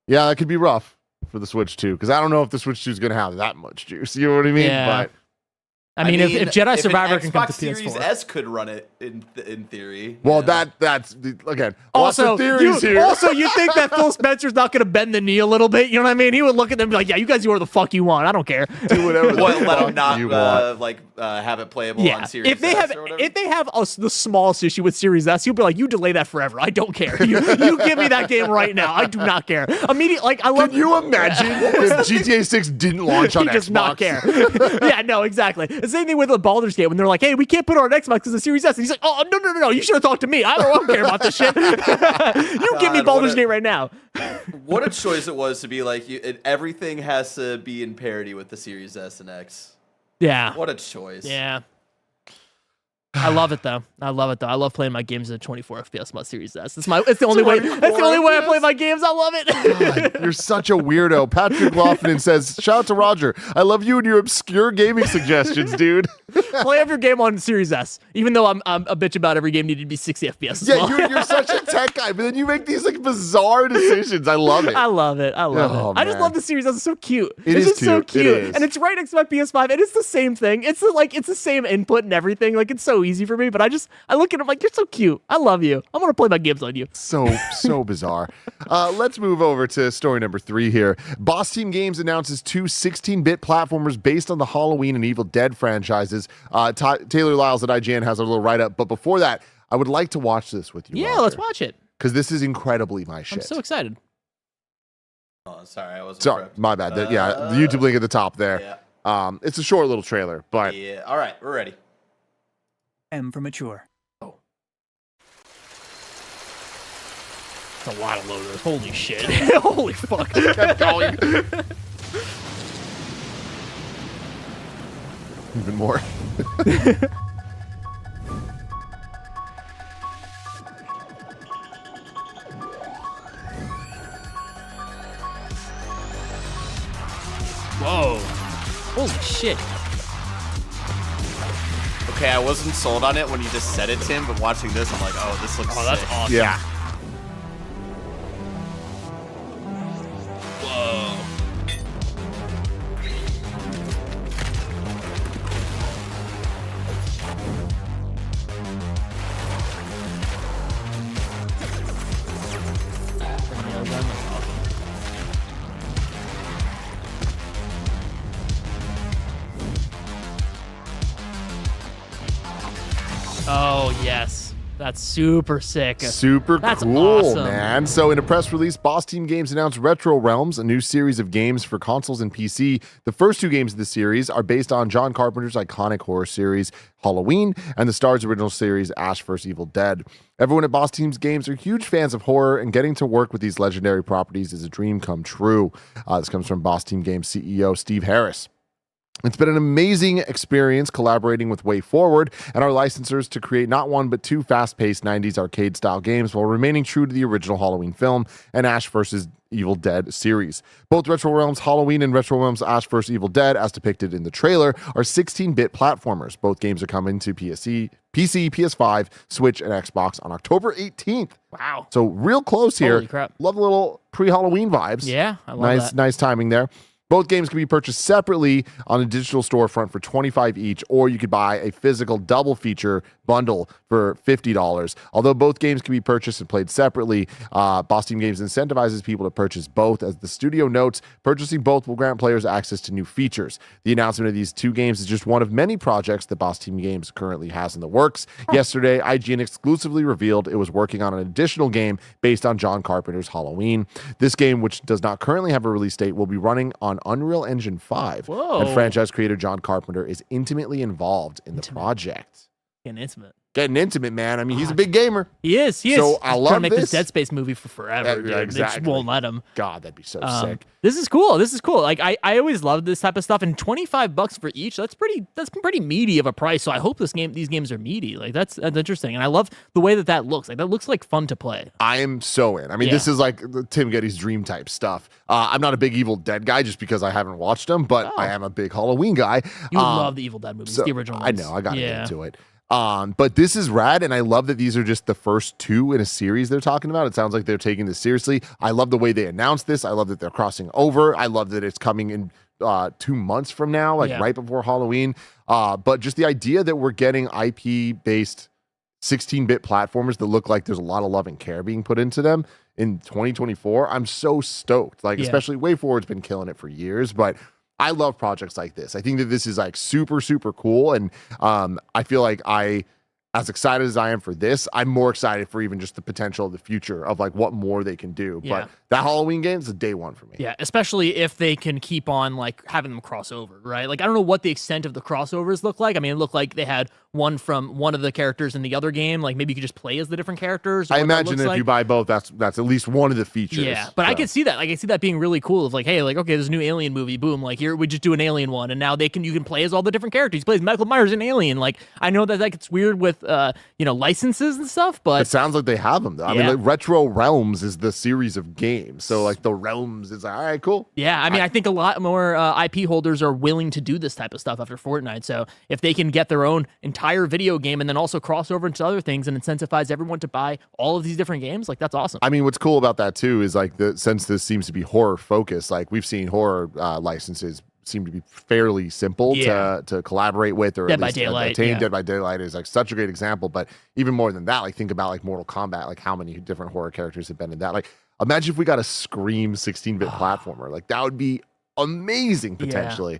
Speaker 1: Yeah, that could be rough for the Switch 2, because I don't know if the Switch 2 is going to have that much juice. You know what I mean?
Speaker 2: Yeah.
Speaker 1: But
Speaker 2: if Jedi Survivor can come to
Speaker 3: Xbox Series
Speaker 2: PS4,
Speaker 3: S could run it in theory.
Speaker 1: Well, that's again. Lots of theories here.
Speaker 2: Also, you think that Phil Spencer's not going to bend the knee a little bit? You know what I mean? He would look at them and be like, "Yeah, you guys do whatever the fuck you want. I don't care.
Speaker 1: Do whatever.
Speaker 3: Let him not have it playable on Series
Speaker 2: if they
Speaker 3: S
Speaker 2: have
Speaker 3: or whatever.
Speaker 2: if they have the smallest issue with Series S, you'll be like, you delay that forever. I don't care. You give me that game right now. I do not care. Immediately, like I love.
Speaker 1: Can you imagine if GTA 6 didn't launch on Xbox?
Speaker 2: He does not care. Yeah, no, exactly. The same thing with the Baldur's Gate when they're like, "Hey, we can't put it on Xbox because the Series S." And he's like, "Oh, no. You should have talked to me. I don't care about this shit. You give me Baldur's Gate right now."
Speaker 3: What a choice it was to be like, everything has to be in parity with the Series S and X.
Speaker 2: Yeah.
Speaker 3: What a choice.
Speaker 2: Yeah. I love it though. I love playing my games at 24 FPS mod Series S. It's the only way. That's the only way I play my games. I love it.
Speaker 1: God, you're such a weirdo. Patrick Loughlin says, "Shout out to Roger. I love you and your obscure gaming suggestions, dude."
Speaker 2: Play every game on Series S, even though I'm a bitch about every game needing to be 60 FPS.
Speaker 1: Yeah, you're such a tech guy, but then you make these like bizarre decisions. I love it.
Speaker 2: I love it. I just love the Series S. It's so cute.
Speaker 1: It's
Speaker 2: just
Speaker 1: cute.
Speaker 2: so cute.
Speaker 1: It is.
Speaker 2: And it's right next to my PS5, and it's the same thing. It's the same input and everything. Like, it's so easy for me, but I look at him like, you're so cute. I love you. I'm gonna play my games on you.
Speaker 1: So bizarre. Let's move over to story number 3 here. Boss Team Games announces 2 16-bit platformers based on the Halloween and Evil Dead franchises. Taylor Lyles at IGN has a little write-up, but before that, I would like to watch this with you.
Speaker 2: Yeah, let's watch it.
Speaker 1: Because this is incredibly my shit.
Speaker 2: I'm so excited.
Speaker 3: Oh, sorry, I wasn't.
Speaker 1: Sorry, my bad. The YouTube link at the top there.
Speaker 3: Yeah.
Speaker 1: It's a short little trailer, but
Speaker 3: Yeah. All right, we're ready.
Speaker 7: M for mature.
Speaker 2: It's a lot of logos. Holy shit. Holy fuck.
Speaker 1: kept going. Even more.
Speaker 2: Whoa. Holy shit.
Speaker 3: Okay, I wasn't sold on it when you just said it, Tim, but watching this, I'm like, oh, this looks
Speaker 2: Oh, that's
Speaker 3: sick.
Speaker 2: awesome.
Speaker 1: Yeah.
Speaker 2: Whoa. Oh, yes. That's super sick.
Speaker 1: Super
Speaker 2: That's
Speaker 1: cool,
Speaker 2: awesome.
Speaker 1: man. So in a press release, Boss Team Games announced Retro Realms, a new series of games for consoles and PC. The first 2 games of the series are based on John Carpenter's iconic horror series, Halloween, and the Star's original series, Ash vs. Evil Dead. Everyone at Boss Team's Games are huge fans of horror, and getting to work with these legendary properties is a dream come true. This comes from Boss Team Games CEO Steve Harris. It's been an amazing experience collaborating with Way Forward and our licensors to create not 1 but 2 fast-paced 90s arcade-style games while remaining true to the original Halloween film and Ash vs. Evil Dead series. Both Retro Realms Halloween and Retro Realms Ash vs. Evil Dead, as depicted in the trailer, are 16-bit platformers. Both games are coming to PC, PS5, Switch, and Xbox on October 18th.
Speaker 2: Wow.
Speaker 1: So real close here.
Speaker 2: Holy crap.
Speaker 1: Love a little pre-Halloween vibes.
Speaker 2: Yeah, I love that.
Speaker 1: Nice timing there. Both games can be purchased separately on a digital storefront for $25 each, or you could buy a physical double feature bundle for $50. Although both games can be purchased and played separately, Boss Team Games incentivizes people to purchase both. As the studio notes, purchasing both will grant players access to new features. The announcement of these 2 games is just one of many projects that Boss Team Games currently has in the works. Yesterday, IGN exclusively revealed it was working on an additional game based on John Carpenter's Halloween. This game, which does not currently have a release date, will be running on Unreal Engine 5.
Speaker 2: Whoa.
Speaker 1: And franchise creator John Carpenter is intimately involved in the project.
Speaker 2: Getting intimate.
Speaker 1: Getting intimate, man. I mean, he's a big gamer.
Speaker 2: He is.
Speaker 1: So I
Speaker 2: He's
Speaker 1: love
Speaker 2: trying to make
Speaker 1: this.
Speaker 2: this Dead Space movie for forever.
Speaker 1: Yeah,
Speaker 2: Dude.
Speaker 1: exactly.
Speaker 2: They just won't let him.
Speaker 1: God, that'd be so sick.
Speaker 2: This is cool. Like I always loved this type of stuff. And $25 for each. That's pretty meaty of a price. So I hope these games are meaty. Like that's interesting. And I love the way that looks. Like that looks like fun to play.
Speaker 1: I am so in. I mean, this is like the Tim Getty's dream type stuff. I'm not a big Evil Dead guy just because I haven't watched them, but I am a big Halloween guy.
Speaker 2: You would love the Evil Dead movies, the original ones.
Speaker 1: I know. I got to get into it. But this is rad, and I love that these are just the first 2 in a series they're talking about. It sounds like they're taking this seriously. I love the way they announced this. I love that they're crossing over. I love that it's coming in 2 months from now, right before Halloween. But just the idea that we're getting IP-based 16-bit platformers that look like there's a lot of love and care being put into them in 2024, I'm so stoked. Especially Way Forward's been killing it for years, but I love projects like this. I think that this is like super, super cool. And I feel like I as excited as I am for this, I'm more excited for even just the potential of the future of like what more they can do.
Speaker 2: Yeah.
Speaker 1: But that Halloween game is a day one for me.
Speaker 2: Yeah, especially if they can keep on like having them cross over, right? Like I don't know what the extent of the crossovers look like. I mean, it looked like they had one from one of the characters in the other game. Like maybe you could just play as the different characters.
Speaker 1: I imagine if you buy both, that's at least one of the features.
Speaker 2: Yeah, but I can see that. Like I see that being really cool. Of like, hey, like okay, there's a new Alien movie. Boom, like here we just do an Alien one, and now you can play as all the different characters. You play as Michael Myers in Alien. Like I know that gets weird with licenses and stuff, but
Speaker 1: it sounds like they have them though. I mean, like Retro Realms is the series of games, so like the Realms is like, all right, cool.
Speaker 2: Yeah, I mean, I think a lot more IP holders are willing to do this type of stuff after Fortnite. So if they can get their own entire video game and then also cross over into other things and incentivize everyone to buy all of these different games, like that's awesome.
Speaker 1: I mean, what's cool about that too is like since this seems to be horror focused, like we've seen horror licenses seem to be fairly simple to collaborate with or
Speaker 2: Dead
Speaker 1: at
Speaker 2: by
Speaker 1: least
Speaker 2: Daylight.
Speaker 1: attain. Dead by Daylight is like such a great example, but even more than that, like think about like Mortal Kombat, like how many different horror characters have been in that. Like imagine if we got a Scream 16-bit platformer, like that would be amazing potentially.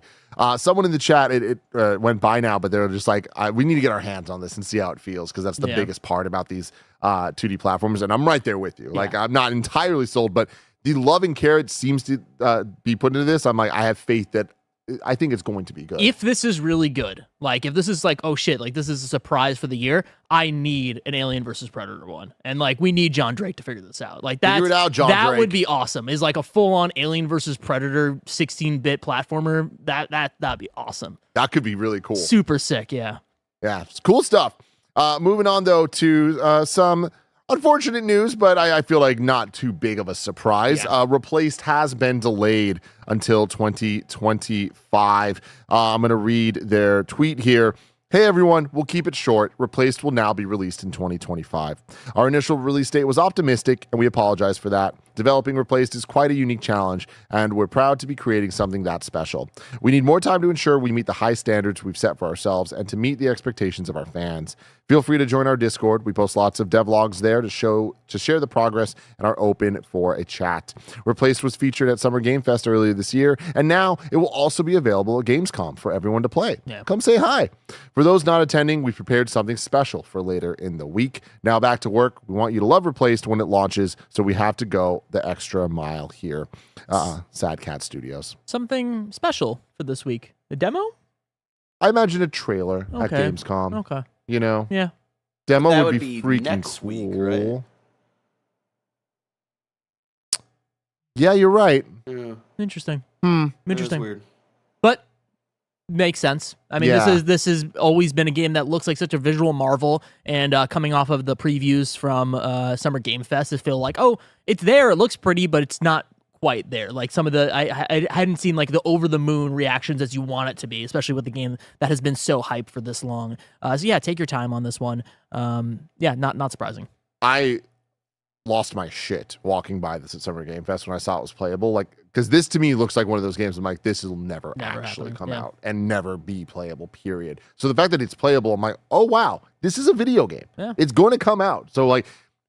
Speaker 1: Someone in the chat, it went by now, but they're just like, we need to get our hands on this and see how it feels because that's the biggest part about these 2D platformers, and I'm right there with you. Like I'm not entirely sold, but the love and care it seems to be put into this, I'm like, I have faith that I think it's going to be good.
Speaker 2: If this is really good, like if this is like, oh shit, like this is a surprise for the year, I need an Alien versus Predator one. And like we need John Drake to figure this out. Like that would be awesome. Is like a full-on Alien versus Predator 16-bit platformer. That'd be awesome.
Speaker 1: That could be really cool.
Speaker 2: Super sick, yeah.
Speaker 1: Yeah, it's cool stuff. Moving on though to some unfortunate news, but I feel like not too big of a surprise. Replaced has been delayed until 2025. I'm going to read their tweet here. Hey everyone, we'll keep it short. Replaced will now be released in 2025. Our initial release date was optimistic, and we apologize for that. Developing Replaced is quite a unique challenge, and we're proud to be creating something that special. We need more time to ensure we meet the high standards we've set for ourselves and to meet the expectations of our fans. Feel free to join our Discord. We post lots of devlogs there to share the progress and are open for a chat. Replaced was featured at Summer Game Fest earlier this year, and now it will also be available at Gamescom for everyone to play. Come say hi. For those not attending, we've prepared something special for later in the week. Now back to work. We want you to love Replaced when it launches, so we have to go the extra mile here. Sad Cat Studios.
Speaker 2: Something special for this week. The demo?
Speaker 1: I imagine a trailer at Gamescom.
Speaker 2: Okay.
Speaker 1: You know?
Speaker 2: Yeah.
Speaker 1: Demo
Speaker 3: That
Speaker 1: would be freaking
Speaker 3: next
Speaker 1: cool.
Speaker 3: week, right?
Speaker 1: Yeah, you're right.
Speaker 3: Yeah.
Speaker 2: Interesting.
Speaker 3: That's
Speaker 2: Interesting.
Speaker 3: weird.
Speaker 2: But makes sense. I mean, this has always been a game that looks like such a visual marvel, and coming off of the previews from Summer Game Fest, I feel like, oh, it's there, it looks pretty, but it's not quite there. Like some of the, I hadn't seen like the over the moon reactions as you want it to be, especially with the game that has been so hyped for this long. So yeah, take your time on this one. Yeah, not surprising.
Speaker 1: I lost my shit walking by this at Summer Game Fest when I saw it was playable. Like, because this to me looks like one of those games I'm like, this will never actually come out and never be playable, period. So the fact that it's playable, I'm like, oh wow, this is a video game.
Speaker 2: Yeah.
Speaker 1: It's going to come out. So like,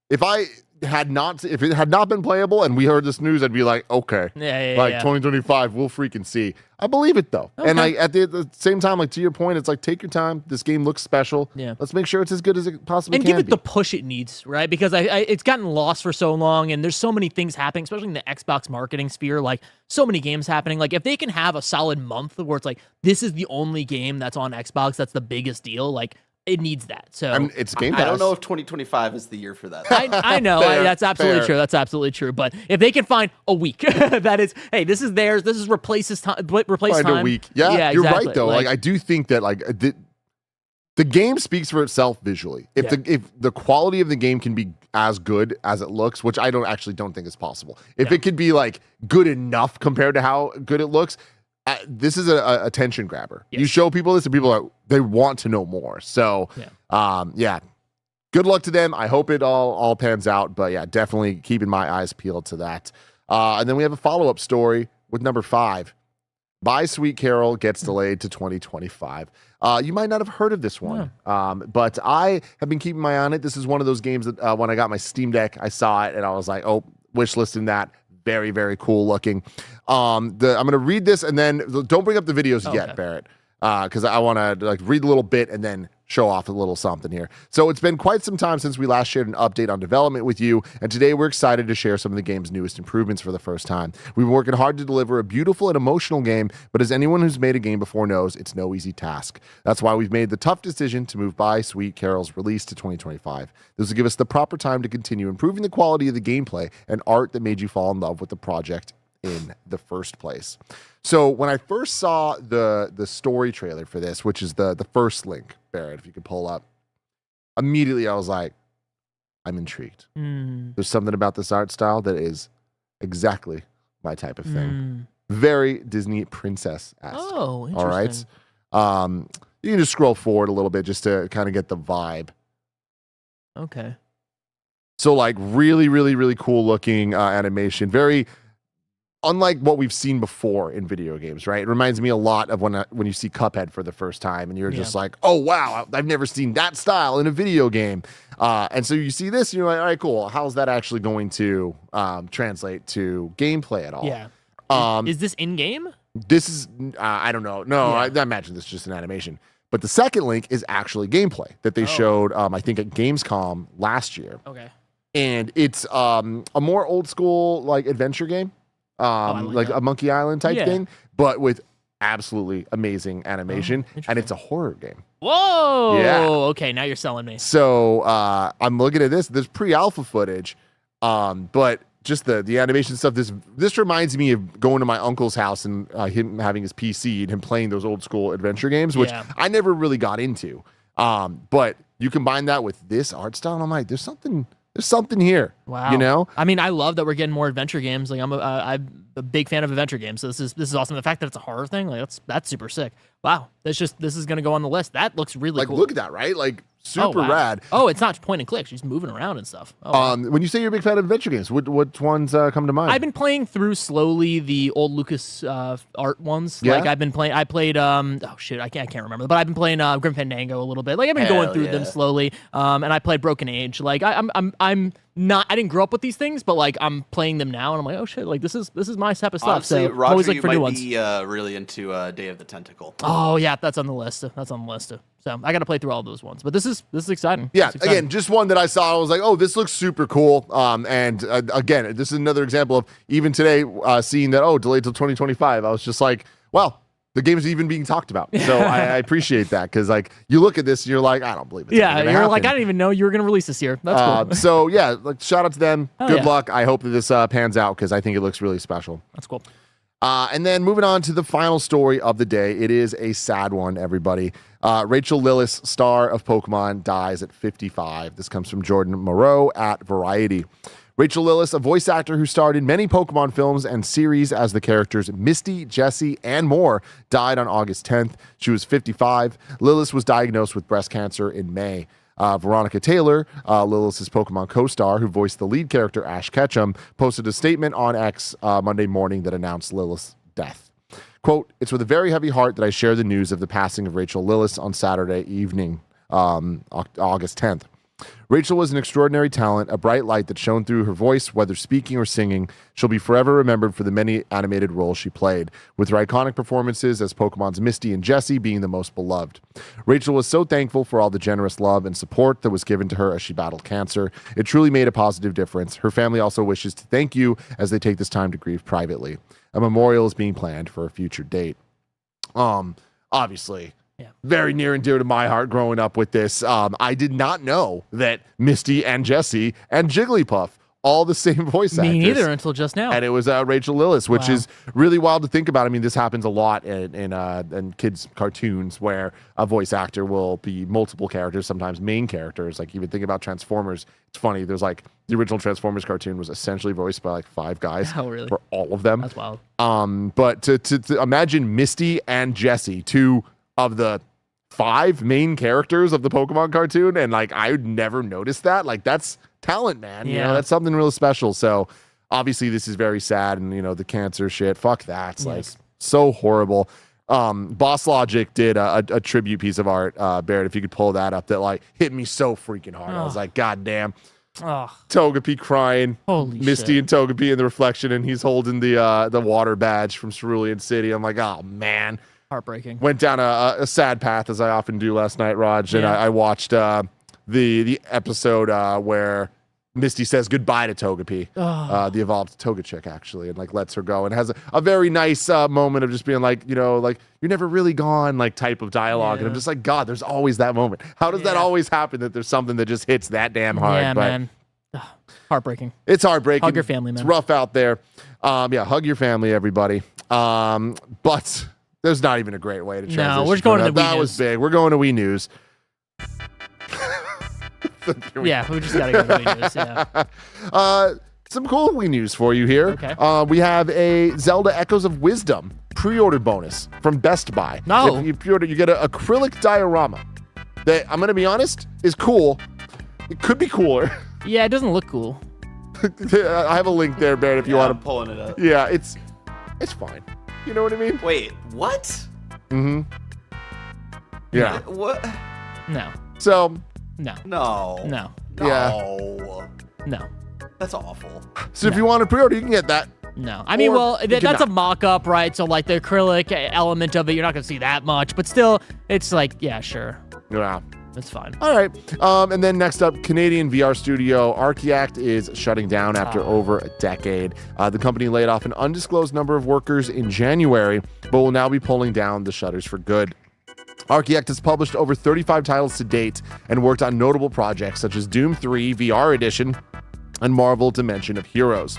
Speaker 1: if it had not been playable and we heard this news, I'd be like, okay, 2025, we'll freaking see. I believe it though. Okay. And like at the same time, like to your point, it's like, take your time. This game looks special.
Speaker 2: Yeah.
Speaker 1: Let's make sure it's as good as it possibly can
Speaker 2: be. And give it
Speaker 1: be.
Speaker 2: the push it needs, right? Because it's gotten lost for so long, and there's so many things happening, especially in the Xbox marketing sphere, like so many games happening. Like if they can have a solid month where it's like, this is the only game that's on Xbox, that's the biggest deal, like it needs that. So
Speaker 1: I mean, it's Game Pass.
Speaker 3: I don't know if 2025 is the year for that.
Speaker 2: I know that's absolutely true. That's absolutely true. But if they can find a week, that is, hey, this is theirs. This is replace time. Find
Speaker 1: a week. Yeah, you're
Speaker 2: exactly.
Speaker 1: right though. Like I do think that like the game speaks for itself visually. If the quality of the game can be as good as it looks, which I don't think is possible. If it could be like good enough compared to how good it looks. This is a attention grabber. Yes. You show people this, and people they want to know more. So, good luck to them. I hope it all pans out. But yeah, definitely keeping my eyes peeled to that. And then we have a follow-up story with number 5. Buy Sweet Carole gets delayed to 2025. You might not have heard of this one, but I have been keeping my eye on it. This is one of those games that when I got my Steam Deck, I saw it and I was like, oh, wishlisting that. Very, very cool looking. I'm going to read this and then don't bring up the videos yet, Barrett, because I want to like read a little bit and then show off a little something here. So it's been quite some time since we last shared an update on development with you, and today we're excited to share some of the game's newest improvements for the first time. We've been working hard to deliver a beautiful and emotional game, but as anyone who's made a game before knows, it's no easy task. That's why we've made the tough decision to move by Sweet Carole's release to 2025. This will give us the proper time to continue improving the quality of the gameplay and art that made you fall in love with the project in the first place. So when I first saw the story trailer for this, which is the first link, Barrett, if you could pull up, immediately I was like, I'm intrigued. There's something about this art style that is exactly my type of thing. Very Disney princess-esque.
Speaker 2: Oh, interesting.
Speaker 1: All right. You can just scroll forward a little bit just to kind of get the vibe.
Speaker 2: Okay.
Speaker 1: So like really, really, really cool looking animation. Very unlike what we've seen before in video games, right? It reminds me a lot of when you see Cuphead for the first time and you're just like, oh, wow, I've never seen that style in a video game. And so you see this and you're like, all right, cool. How's that actually going to translate to gameplay at all?
Speaker 2: Yeah. Is this in-game?
Speaker 1: This is, I don't know. No, I imagine this is just an animation. But the second link is actually gameplay that they showed, I think, at Gamescom last year.
Speaker 2: Okay.
Speaker 1: And it's a more old school like adventure game. Like a Monkey Island type thing, but with absolutely amazing animation, and it's a horror game.
Speaker 2: Whoa!
Speaker 1: Yeah.
Speaker 2: Okay, now you're selling me.
Speaker 1: So I'm looking at this. There's pre-alpha footage, but just the animation stuff. This reminds me of going to my uncle's house and him having his PC and him playing those old school adventure games, which I never really got into. But you combine that with this art style, and I'm like, there's something here.
Speaker 2: Wow.
Speaker 1: You know?
Speaker 2: I mean, I love that we're getting more adventure games. Like I'm a big fan of adventure games. So this is awesome. The fact that it's a horror thing, like that's super sick. Wow. This is gonna go on the list. That looks really cool.
Speaker 1: Look at that, right? Like super rad.
Speaker 2: Oh, it's not point and click. She's moving around and stuff. Oh, wow.
Speaker 1: When you say you're a big fan of adventure games, what ones come to mind?
Speaker 2: I've been playing through slowly the old Lucas art ones.
Speaker 1: Yeah?
Speaker 2: Like I played I can't remember, but I've been playing Grim Fandango a little bit. Like I've been going through them slowly. And I played Broken Age. Like I'm not, I didn't grow up with these things, but like I'm playing them now and I'm like, oh shit, like this is my type of stuff.
Speaker 3: Honestly,
Speaker 2: so
Speaker 3: Roger,
Speaker 2: always look
Speaker 3: you
Speaker 2: for
Speaker 3: might
Speaker 2: new ones.
Speaker 3: be really into Day of the Tentacle.
Speaker 2: Oh yeah, that's on the list. So I got to play through all those ones, but this is exciting.
Speaker 1: Yeah, again, just one that I saw. I was like, oh, this looks super cool. And again, this is another example of even today seeing that delayed till 2025. I was just like, well, the game is even being talked about. So I appreciate that because like you look at this and you're like, I don't believe it.
Speaker 2: Yeah, you're happen. Like, I didn't even know you were going to release this year. That's cool.
Speaker 1: So yeah, like shout out to them. Good luck. I hope that this pans out because I think it looks really special.
Speaker 2: That's cool.
Speaker 1: And then moving on to the final story of the day. It is a sad one, everybody. Rachael Lillis, star of Pokemon, dies at 55. This comes from Jordan Moreau at Variety. Rachael Lillis, a voice actor who starred in many Pokemon films and series as the characters Misty, Jessie, and more, died on August 10th. She was 55. Lillis was diagnosed with breast cancer in May. Veronica Taylor, Lillis' Pokemon co-star who voiced the lead character Ash Ketchum, posted a statement on X Monday morning that announced Lillis' death. Quote, "It's with a very heavy heart that I share the news of the passing of Rachael Lillis on Saturday evening, August 10th. Rachael was an extraordinary talent, a bright light that shone through her voice, whether speaking or singing. She'll be forever remembered for the many animated roles she played, with her iconic performances as Pokemon's Misty and Jessie being the most beloved. Rachael was so thankful for all the generous love and support that was given to her as she battled cancer. It truly made a positive difference. Her family also wishes to thank you as they take this time to grieve privately. A memorial is being planned for a future date." Obviously, very near and dear to my heart growing up with this. I did not know that Misty and Jessie and Jigglypuff, all the same voice actors.
Speaker 2: Me neither until just now.
Speaker 1: And it was Rachael Lillis, which is really wild to think about. I mean, this happens a lot in kids' cartoons where a voice actor will be multiple characters, sometimes main characters. Like even think about Transformers. It's funny. There's like the original Transformers cartoon was essentially voiced by like 5 guys for all of them.
Speaker 2: That's wild.
Speaker 1: But to imagine Misty and Jessie, 2 of the 5 main characters of the Pokemon cartoon, and like I would never notice that. Like that's talent, man. You know, that's something real special. So obviously this is very sad, and you know, the cancer shit, fuck that. It's like so horrible. Boss Logic did a tribute piece of art, Barrett, if you could pull that up, that like hit me so freaking hard. I was like, God damn. Togepi crying.
Speaker 2: Holy
Speaker 1: Misty
Speaker 2: shit.
Speaker 1: and Togepi in the reflection, and he's holding the water badge from Cerulean City. I'm like, oh man.
Speaker 2: Heartbreaking.
Speaker 1: Went down a sad path, as I often do last night, Raj, and I watched the episode where Misty says goodbye to Togepi, the evolved Toga chick, actually, and like lets her go, and has a very nice moment of just being like, like you're never really gone, like type of dialogue, and I'm just like, God, there's always that moment. How does that always happen that there's something that just hits that damn hard?
Speaker 2: Yeah, man. Heartbreaking.
Speaker 1: It's heartbreaking.
Speaker 2: Hug your family, man.
Speaker 1: It's rough out there. Hug your family, everybody. But there's not even a great way to transition.
Speaker 2: No, we're going to the Wii
Speaker 1: That
Speaker 2: News.
Speaker 1: was big. We're going to Wii News.
Speaker 2: Yeah, we just got to go to the Wii News, yeah.
Speaker 1: Some cool Wii News for you here.
Speaker 2: Okay.
Speaker 1: We have a Zelda Echoes of Wisdom pre-order bonus from Best Buy.
Speaker 2: No.
Speaker 1: If you pre-order, you get an acrylic diorama that, I'm going to be honest, is cool. It could be cooler.
Speaker 2: Yeah, it doesn't look cool.
Speaker 1: I have a link there, Barrett, if you want to.
Speaker 3: I'm pulling it up.
Speaker 1: Yeah, it's fine. You know what I mean?
Speaker 3: Wait, what?
Speaker 1: Mm-hmm. Yeah.
Speaker 3: What?
Speaker 2: No.
Speaker 1: So.
Speaker 2: No.
Speaker 3: No.
Speaker 2: No.
Speaker 1: Yeah.
Speaker 2: No.
Speaker 3: That's awful.
Speaker 1: So if you want to pre-order, you can get that.
Speaker 2: No. I mean, well, that's a mock-up, right? So, like, the acrylic element of it, you're not going to see that much. But still, it's like, yeah, sure.
Speaker 1: Yeah.
Speaker 2: That's fine.
Speaker 1: All right. And then next up, Canadian VR studio Archaeact is shutting down after over a decade. The company laid off an undisclosed number of workers in January, but will now be pulling down the shutters for good. Archaeact has published over 35 titles to date and worked on notable projects such as Doom 3 VR Edition and Marvel Dimension of Heroes.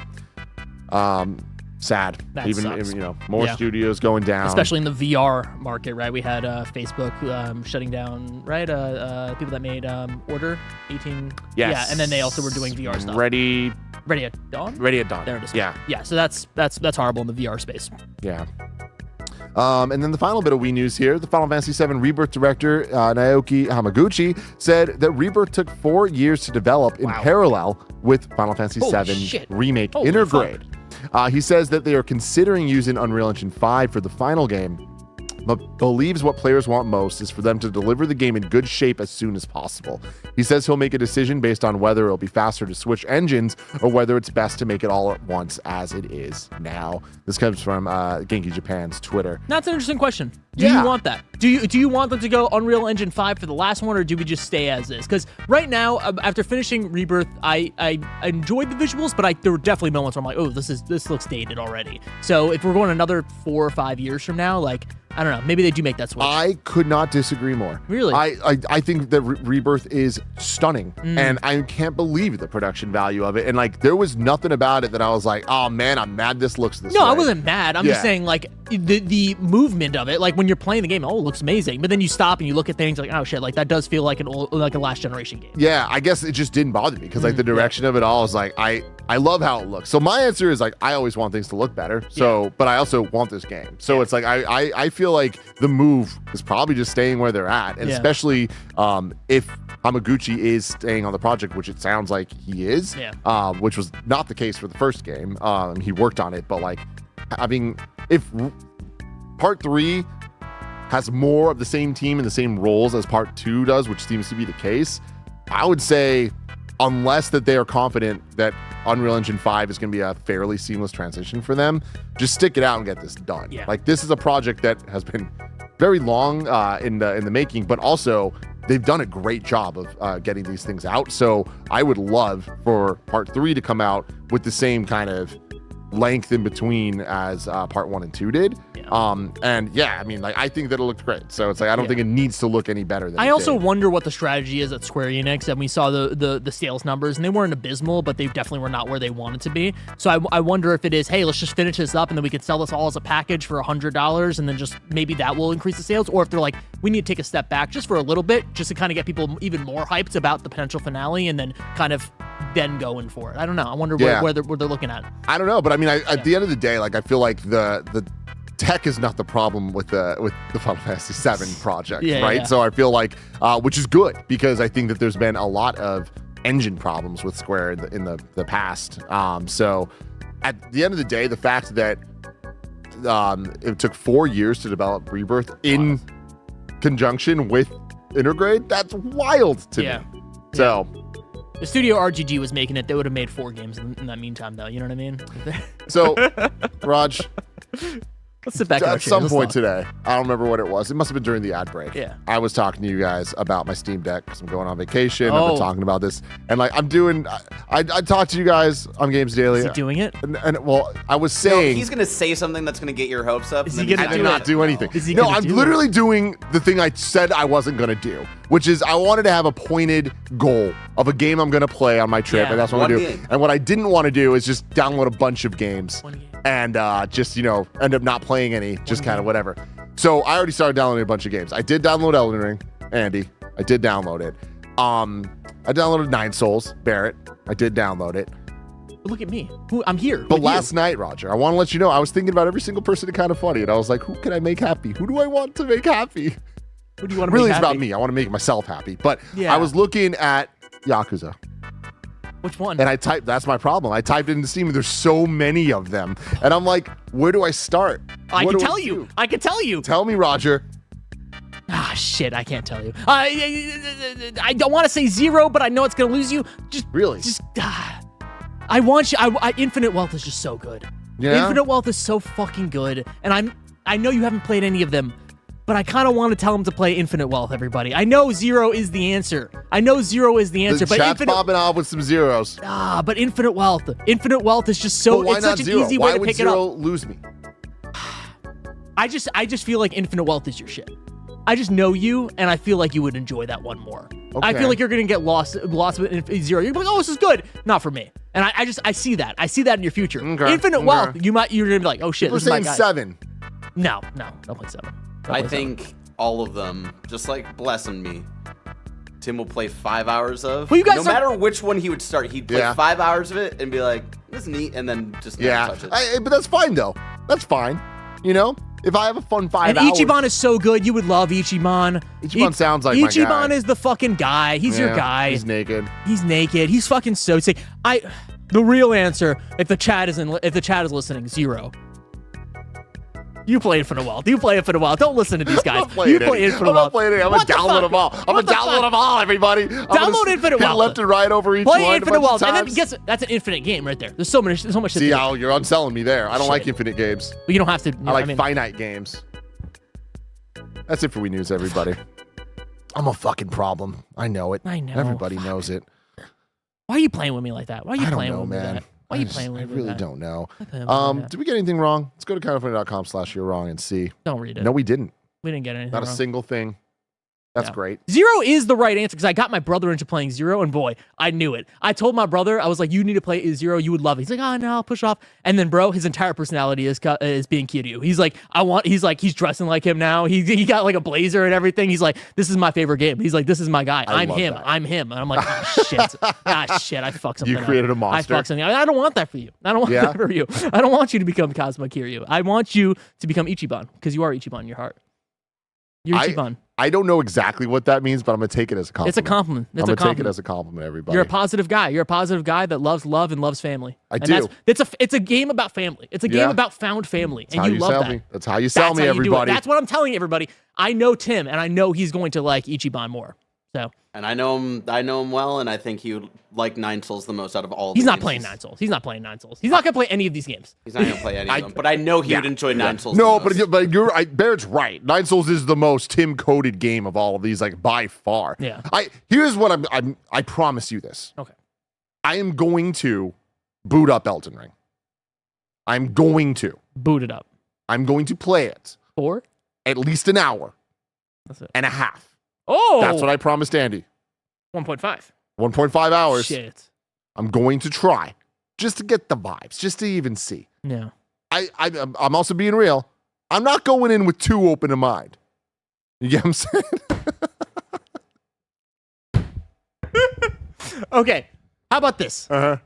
Speaker 1: Sad.
Speaker 2: That
Speaker 1: Even
Speaker 2: sucks.
Speaker 1: More studios going down.
Speaker 2: Especially in the VR market, right? We had Facebook shutting down, right? People that made Order 18.
Speaker 1: Yes.
Speaker 2: Yeah, and then they also were doing VR stuff.
Speaker 1: Ready
Speaker 2: at Dawn?
Speaker 1: Ready at Dawn.
Speaker 2: There it is.
Speaker 1: Yeah.
Speaker 2: Yeah, so that's horrible in the VR space.
Speaker 1: Yeah. And then the final bit of Wii news here, the Final Fantasy VII Rebirth director, Naoki Hamaguchi, said that Rebirth took 4 years to develop in parallel with Final Fantasy VII Remake Intergrade. He says that they are considering using Unreal Engine 5 for the final game, but believes what players want most is for them to deliver the game in good shape as soon as possible. He says he'll make a decision based on whether it'll be faster to switch engines or whether it's best to make it all at once as it is now. This comes from Genki Japan's Twitter.
Speaker 2: That's an interesting question. Do you want that? Do you want them to go Unreal Engine 5 for the last one, or do we just stay as is? Because right now, after finishing Rebirth, I enjoyed the visuals, but there were definitely moments where I'm like, oh, this looks dated already. So if we're going another 4 or 5 years from now, like, I don't know, maybe they do make that switch.
Speaker 1: I could not disagree more.
Speaker 2: Really?
Speaker 1: I think that Rebirth is stunning, and I can't believe the production value of it. And like, there was nothing about it that I was like, oh man, I'm mad this looks this way.
Speaker 2: No, I wasn't mad. I'm just saying, like, the movement of it, like when you're playing the game, oh, it looks amazing. But then you stop and you look at things like, oh shit, like that does feel like a last generation game.
Speaker 1: Yeah, I guess it just didn't bother me because like the direction of it all is like, I love how it looks. So my answer is like, I always want things to look better. So, but I also want this game. So it's like, I feel like the move is probably just staying where they're at. And especially if Hamaguchi is staying on the project, which it sounds like he is, which was not the case for the first game. He worked on it, but like if part 3 has more of the same team and the same roles as part 2 does, which seems to be the case, I would say, unless that they are confident that Unreal Engine 5 is going to be a fairly seamless transition for them, just stick it out and get this done.
Speaker 2: Yeah.
Speaker 1: Like, this is a project that has been very long in the making, but also they've done a great job of getting these things out. So I would love for part 3 to come out with the same kind of length in between as part 1 and 2 did. And yeah, I mean, like, I think that it looked great. So it's like, I don't think it needs to look any better than
Speaker 2: I
Speaker 1: it
Speaker 2: also
Speaker 1: did.
Speaker 2: wonder what the strategy is at Square Enix, and we saw the sales numbers, and they weren't abysmal, but they definitely were not where they wanted to be. So I wonder if it is, hey, let's just finish this up, and then we can sell this all as a package for $100, and then just maybe that will increase the sales, or if they're like, we need to take a step back just for a little bit, just to kind of get people even more hyped about the potential finale, and then kind of then going for it. I don't know. I wonder where they're looking at.
Speaker 1: I don't know, but I mean, at the end of the day, like, I feel like the tech is not the problem with the Final Fantasy VII project, right? So I feel like, which is good, because I think that there's been a lot of engine problems with Square in the past. So at the end of the day, the fact that it took 4 years to develop Rebirth in conjunction with Intergrade, that's wild to me. So
Speaker 2: the studio RGG was making it, they would have made 4 games in that meantime, though. You know what I mean?
Speaker 1: So, Raj,
Speaker 2: Let's sit back
Speaker 1: at some point today. I don't remember what it was. It must have been during the ad break.
Speaker 2: Yeah.
Speaker 1: I was talking to you guys about my Steam Deck because I'm going on vacation. I've been talking about this. And like I talked to you guys on Games Daily.
Speaker 2: Is he doing it?
Speaker 1: And well, I was saying
Speaker 3: he's gonna say something that's gonna get your hopes up.
Speaker 2: Is he gonna
Speaker 1: I did not do anything. I'm literally doing the thing I said I wasn't gonna do, which is I wanted to have a pointed goal of a game I'm gonna play on my trip, and that's what I'm gonna do. And what I didn't want to do is just download a bunch of games and just end up not playing any, just kind of whatever. So I already started downloading a bunch of games. I did download Elden Ring, Andy. I did download it. I downloaded Nine Souls, Barrett. I did download it.
Speaker 2: Look at me. I'm here.
Speaker 1: But last night, Roger, I want to let you know, I was thinking about every single person in Kind of Funny, and I was like, who can I make happy? Who do I want to make happy?
Speaker 2: Who do you want to
Speaker 1: really,
Speaker 2: make happy?
Speaker 1: it's about me. I want to make myself happy. But I was looking at Yakuza.
Speaker 2: Which one?
Speaker 1: And that's my problem. I typed it into Steam, and there's so many of them. And I'm like, where do I start?
Speaker 2: I can tell you. I can tell you.
Speaker 1: Tell me, Roger.
Speaker 2: Ah, shit, I can't tell you. I don't want to say 0, but I know it's going to lose you. I want you. Infinite Wealth is just so good.
Speaker 1: Yeah?
Speaker 2: Infinite Wealth is so fucking good. And I know you haven't played any of them, but I kind of want to tell him to play Infinite Wealth, everybody. I know 0 is the answer.
Speaker 1: The
Speaker 2: but
Speaker 1: chat's bobbing off with some zeros.
Speaker 2: But Infinite Wealth is just so, it's such an easy way to pick it up.
Speaker 1: Why would 0 lose me?
Speaker 2: I just feel like Infinite Wealth is your shit. I just know you, and I feel like you would enjoy that one more. Okay. I feel like you're gonna get lost with 0. You're like, oh, this is good. Not for me. And I see that. I see that in your future. Okay. Infinite Wealth, you're gonna be like, oh shit,
Speaker 1: we're saying 7.
Speaker 2: No, don't play 7.
Speaker 3: I think all of them, just like blessing me, Tim will play 5 hours of.
Speaker 2: Well, you guys
Speaker 3: no matter which one he would start, he'd play 5 hours of it and be like, this is neat, and then just never touch it.
Speaker 1: But that's fine though. That's fine. You know? If I have a fun 5 hours.
Speaker 2: And Ichiban is so good. You would love Ichiban.
Speaker 1: Ichiban sounds like my guy.
Speaker 2: Ichiban is the fucking guy. He's your guy.
Speaker 1: He's naked.
Speaker 2: He's fucking so sick. The real answer, if the chat is listening, 0. You play Infinite Wealth. Don't listen to these guys. You play Infinite Wealth.
Speaker 1: I'm gonna download them all. I'm gonna download them all, everybody.
Speaker 2: Download Infinite Wealth.
Speaker 1: Left and right over each one.
Speaker 2: Play Infinite Wealth. And then guess that's an infinite game right there. There's so much shit.
Speaker 1: See how you're unselling me there. I don't like infinite games.
Speaker 2: But you don't have to.
Speaker 1: I like finite games. That's it for We News, everybody. I'm a fucking problem. I know it.
Speaker 2: I know.
Speaker 1: Everybody knows it.
Speaker 2: Why are you playing with me like that? Why are you playing with me
Speaker 1: man.
Speaker 2: like that? Why are you playing with me?
Speaker 1: I really don't know. Did we get anything wrong? Let's go to kindoffunny.com/you're wrong and see.
Speaker 2: Don't read it.
Speaker 1: No, we didn't.
Speaker 2: We didn't get anything
Speaker 1: Not
Speaker 2: wrong.
Speaker 1: a single thing. That's great.
Speaker 2: 0 is the right answer because I got my brother into playing 0, and boy, I knew it. I told my brother, I was like, you need to play 0. You would love it. He's like, oh, no, I'll push off. And then, bro, his entire personality is being Kiryu. He's like, he's dressing like him now. He got like a blazer and everything. He's like, this is my favorite game. He's like, this is my guy. I'm him. And I'm like, oh, shit. I fucked something up.
Speaker 1: You created a monster.
Speaker 2: I fucked something up. I don't want that for you. I don't want that for you. I don't want you to become Cosmo Kiryu. I want you to become Ichiban because you are Ichiban in your heart. You're Ichiban.
Speaker 1: I don't know exactly what that means, but I'm going to take it as a compliment.
Speaker 2: It's a compliment.
Speaker 1: I'm going to take it as a compliment, everybody.
Speaker 2: You're a positive guy. You're a positive guy that loves love and loves family.
Speaker 1: I do.
Speaker 2: It's a game about family. It's a game about found family. And you love that.
Speaker 1: That's how you sell me, everybody.
Speaker 2: That's what I'm telling everybody. I know Tim, and I know he's going to like Ichiban more. So.
Speaker 3: And I know him well, and I think he would like Nine Souls the most out of all of
Speaker 2: He's not playing Nine Souls. He's not playing Nine Souls. He's not going to play any of these games.
Speaker 3: He's not going to play any of them. But I know he would enjoy Nine Souls.
Speaker 1: No, but Barrett's right. Nine Souls is the most Tim-coded game of all of these, like by far.
Speaker 2: Yeah.
Speaker 1: Here's what I promise you this.
Speaker 2: Okay.
Speaker 1: I am going to boot up Elden Ring. I'm going to
Speaker 2: boot it up.
Speaker 1: I'm going to play it
Speaker 2: for
Speaker 1: at least an hour.
Speaker 2: That's it.
Speaker 1: And a half.
Speaker 2: Oh,
Speaker 1: that's what I promised Andy.
Speaker 2: 1.5.
Speaker 1: 1.5 hours.
Speaker 2: Shit.
Speaker 1: I'm going to try just to get the vibes, just to even see.
Speaker 2: Yeah.
Speaker 1: I'm also being real. I'm not going in with too open a mind. You get what I'm saying?
Speaker 2: Okay. How about this?
Speaker 1: Uh-huh.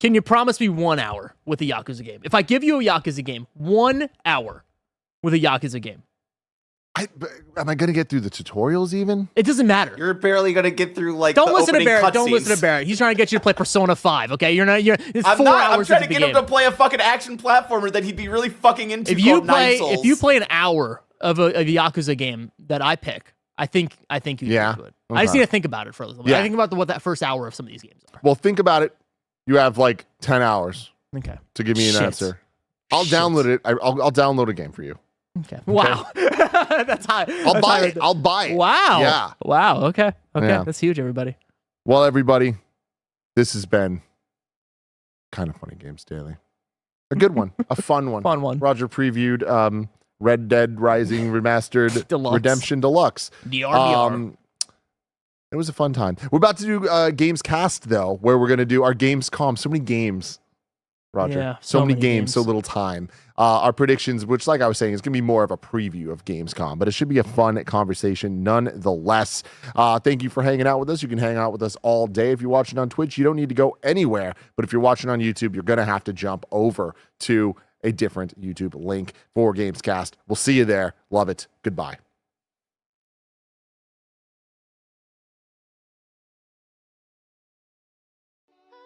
Speaker 2: Can you promise me 1 hour with a Yakuza game? If I give you a Yakuza game, 1 hour with a Yakuza game.
Speaker 1: Am I going to get through the tutorials even?
Speaker 2: It doesn't matter.
Speaker 3: You're barely going to get through like
Speaker 2: Don't listen to Barrett. Don't listen to Barrett. He's trying to get you to play Persona 5, okay? It's 4 hours
Speaker 3: I'm trying to get him
Speaker 2: game.
Speaker 3: to play a fucking action platformer that he'd be really fucking into.
Speaker 2: If you play an hour of a Yakuza game that I pick, I think you do it.
Speaker 1: Okay.
Speaker 2: I just need to think about it for a little bit. I think about what that first hour of some of these games are.
Speaker 1: Well, think about it. You have like 10 hours
Speaker 2: to
Speaker 1: give me an answer. I'll download it. I'll download a game for you.
Speaker 2: Okay. Wow. That's high.
Speaker 1: I'll buy it. I'll buy it.
Speaker 2: Wow.
Speaker 1: Yeah.
Speaker 2: Wow. Okay.
Speaker 1: Yeah.
Speaker 2: That's huge, everybody.
Speaker 1: Well, everybody, this has been Kind of Funny Games Daily. A good one. A fun one.
Speaker 2: Fun one.
Speaker 1: Roger previewed Red Dead Rising Remastered
Speaker 2: Deluxe.
Speaker 1: Redemption Deluxe.
Speaker 2: DR.
Speaker 1: It was a fun time. We're about to do Games Cast, though, where we're going to do our Gamescom. So many games, Roger.
Speaker 2: Yeah,
Speaker 1: so many games, so little time. Our predictions, which, like I was saying, is going to be more of a preview of Gamescom, but it should be a fun conversation nonetheless. Thank you for hanging out with us. You can hang out with us all day. If you're watching on Twitch, you don't need to go anywhere. But if you're watching on YouTube, you're going to have to jump over to a different YouTube link for Gamescast. We'll see you there. Love it. Goodbye.